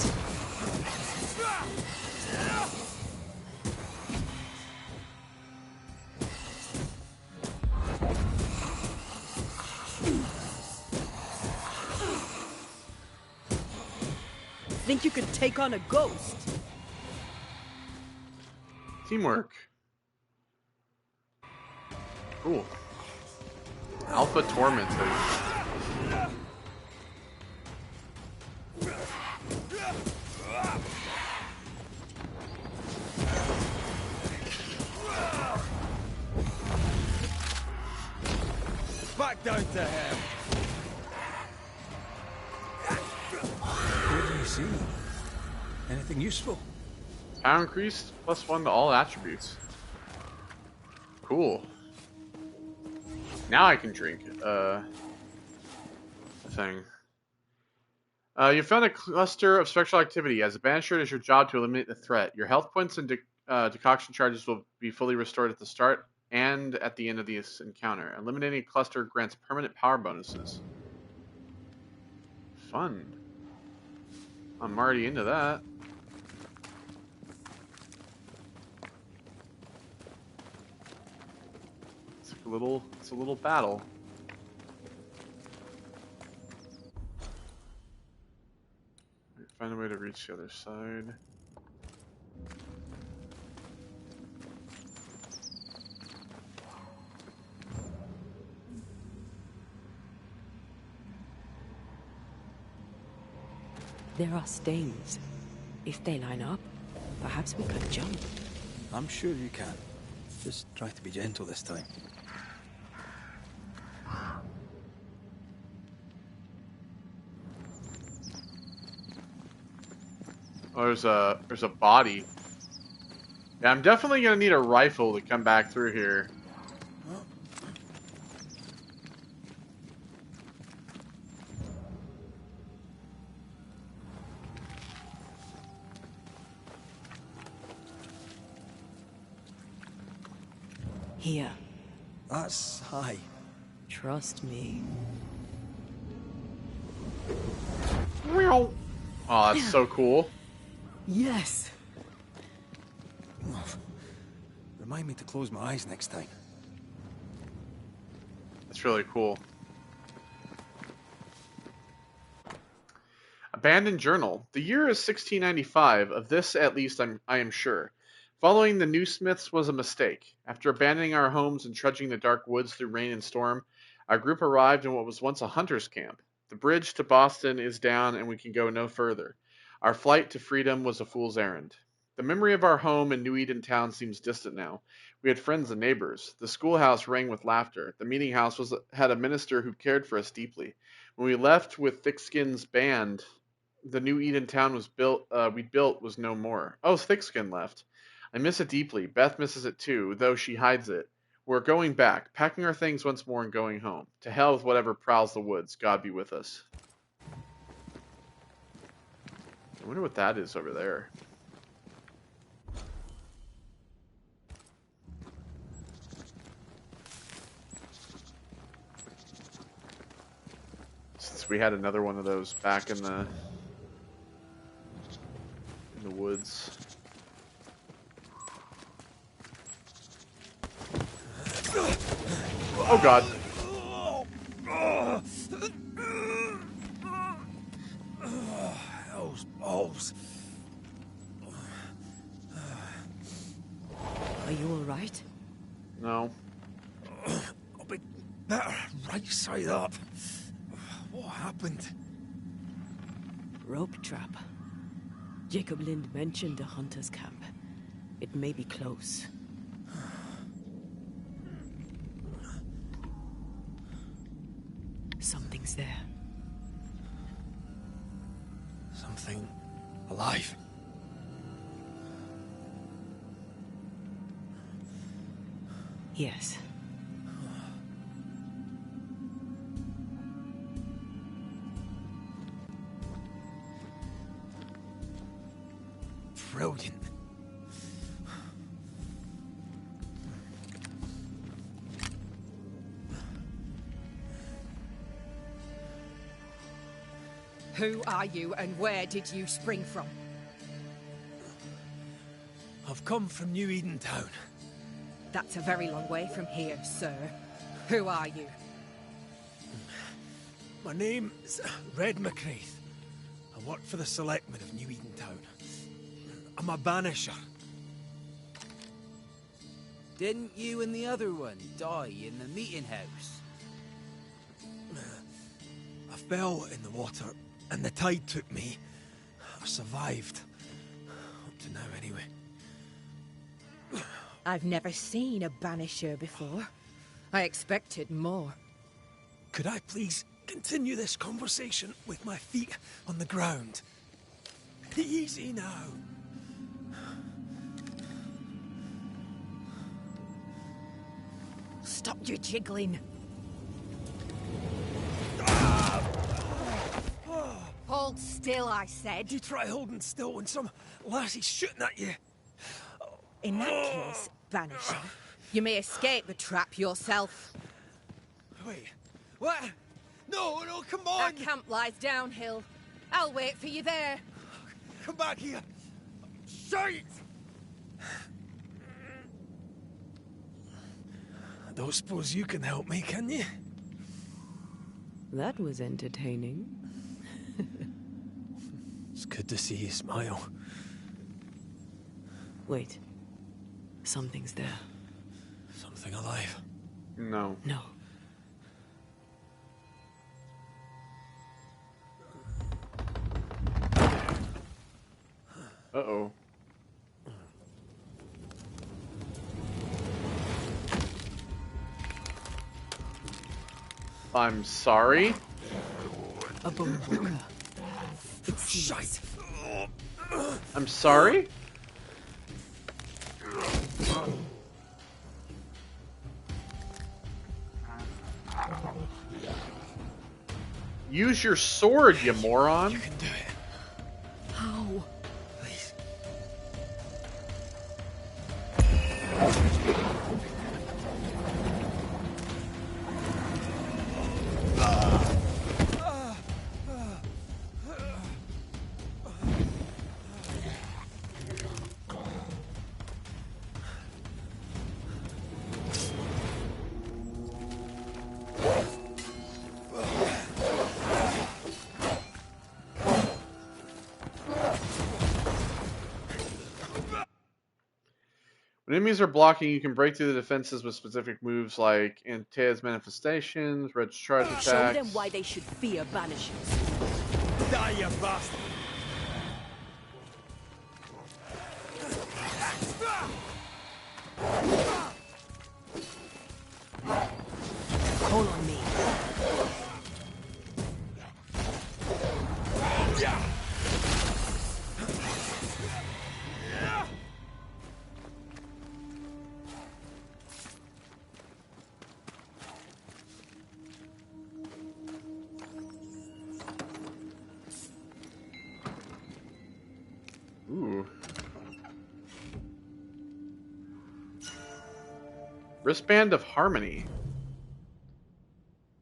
S4: Think you could take on a ghost?
S3: Teamwork. Cool. Alpha Tormented.
S5: back down to hell.
S1: What do you see? Anything useful?
S3: Power increased +1 to all attributes. Cool. Now I can drink a thing. You found a cluster of spectral activity. As a banisher, it is your job to eliminate the threat. Your health points and decoction charges will be fully restored at the start and at the end of this encounter. Eliminating a cluster grants permanent power bonuses. Fun. I'm already into that. It's a little battle. Find a way to reach the other side.
S4: There are stains. If they line up, perhaps we could jump.
S1: I'm sure you can. Just try to be gentle this time.
S3: Oh, there's a body. Yeah, I'm definitely gonna need a rifle to come back through here.
S4: Here,
S1: That's high.
S4: trust me.
S3: Oh, that's so cool.
S4: Yes!
S1: Remind me to close my eyes next time.
S3: That's really cool. Abandoned journal. The year is 1695. Of this, at least, I am sure. Following the new smiths was a mistake. After abandoning our homes and trudging the dark woods through rain and storm, our group arrived in what was once a hunter's camp. The bridge to Boston is down and we can go no further. Our flight to freedom was a fool's errand. The memory of our home in New Eden Town seems distant now. We had friends and neighbors. The schoolhouse rang with laughter. The meeting house had a minister who cared for us deeply. When we left with Thickskin's band, the New Eden Town we built was no more. Oh, Thickskin left. I miss it deeply. Beth misses it too, though she hides it. We're going back, packing our things once more and going home. To hell with whatever prowls the woods. God be with us. I wonder what that is over there. Since we had another one of those back in the woods. Oh God.
S5: Those balls.
S4: Are you alright?
S3: No.
S5: I'll be better right side up. What happened?
S4: Rope trap. Jacob Lind mentioned a hunter's camp. It may be close. Something's there.
S5: Something alive.
S4: Yes.
S5: Brilliant.
S2: Who are you and where did you spring from?
S5: I've come from New Eden Town.
S2: That's a very long way from here, sir. Who are you?
S5: My name's Red McCraith. I work for the selectmen of New Eden Town. I'm a banisher.
S8: Didn't you and the other one die in the meeting house?
S5: I fell in the water, and the tide took me. I survived. Up to now, anyway.
S2: I've never seen a banisher before. I expected more.
S5: Could I please continue this conversation with my feet on the ground? Easy now.
S9: Stop your jiggling. Hold still, I said.
S5: You try holding still when some lassie's shooting at you.
S9: In that case, Banisher, you may escape the trap yourself.
S5: Wait, what? No, no, come on!
S9: Our camp lies downhill. I'll wait for you there.
S5: Come back here! Shite! I don't suppose you can help me, can you?
S4: That was entertaining.
S5: It's good to see you smile.
S4: Wait. Something's there.
S5: Something alive.
S3: No.
S4: No.
S3: Uh-oh. I'm sorry?
S4: A bone walker.
S5: Shite!
S3: I'm sorry? Use your sword, you moron.
S5: You can do it.
S9: How?
S5: Please.
S3: When enemies are blocking, you can break through the defenses with specific moves like Antaea's Manifestations, Red's Charge attacks.
S9: Show them why they should fear Banishers.
S5: Die, you bastard!
S9: Call on me.
S3: Ooh. Wristband of Harmony.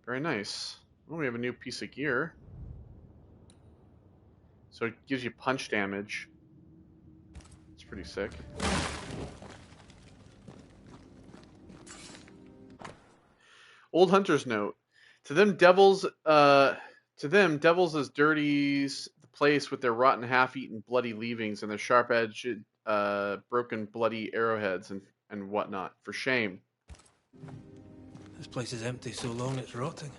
S3: Very nice. Oh, we have a new piece of gear. So it gives you punch damage. It's pretty sick. Old Hunter's Note. To them, devils as dirties the place with their rotten, half-eaten, bloody leavings and their sharp-edged, broken, bloody arrowheads and whatnot. For shame.
S5: This place is empty so long it's rotting.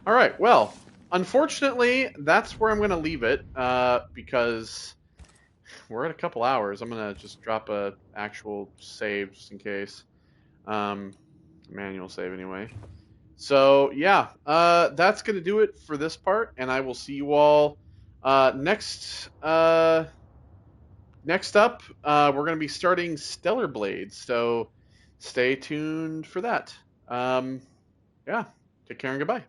S3: All right. Well, unfortunately, that's where I'm going to leave it because we're at a couple hours. I'm going to just drop a actual save just in case. Manual save anyway. So yeah, that's going to do it for this part, and I will see you all next. Next up, we're going to be starting Stellar Blades, so stay tuned for that. Yeah, take care and goodbye.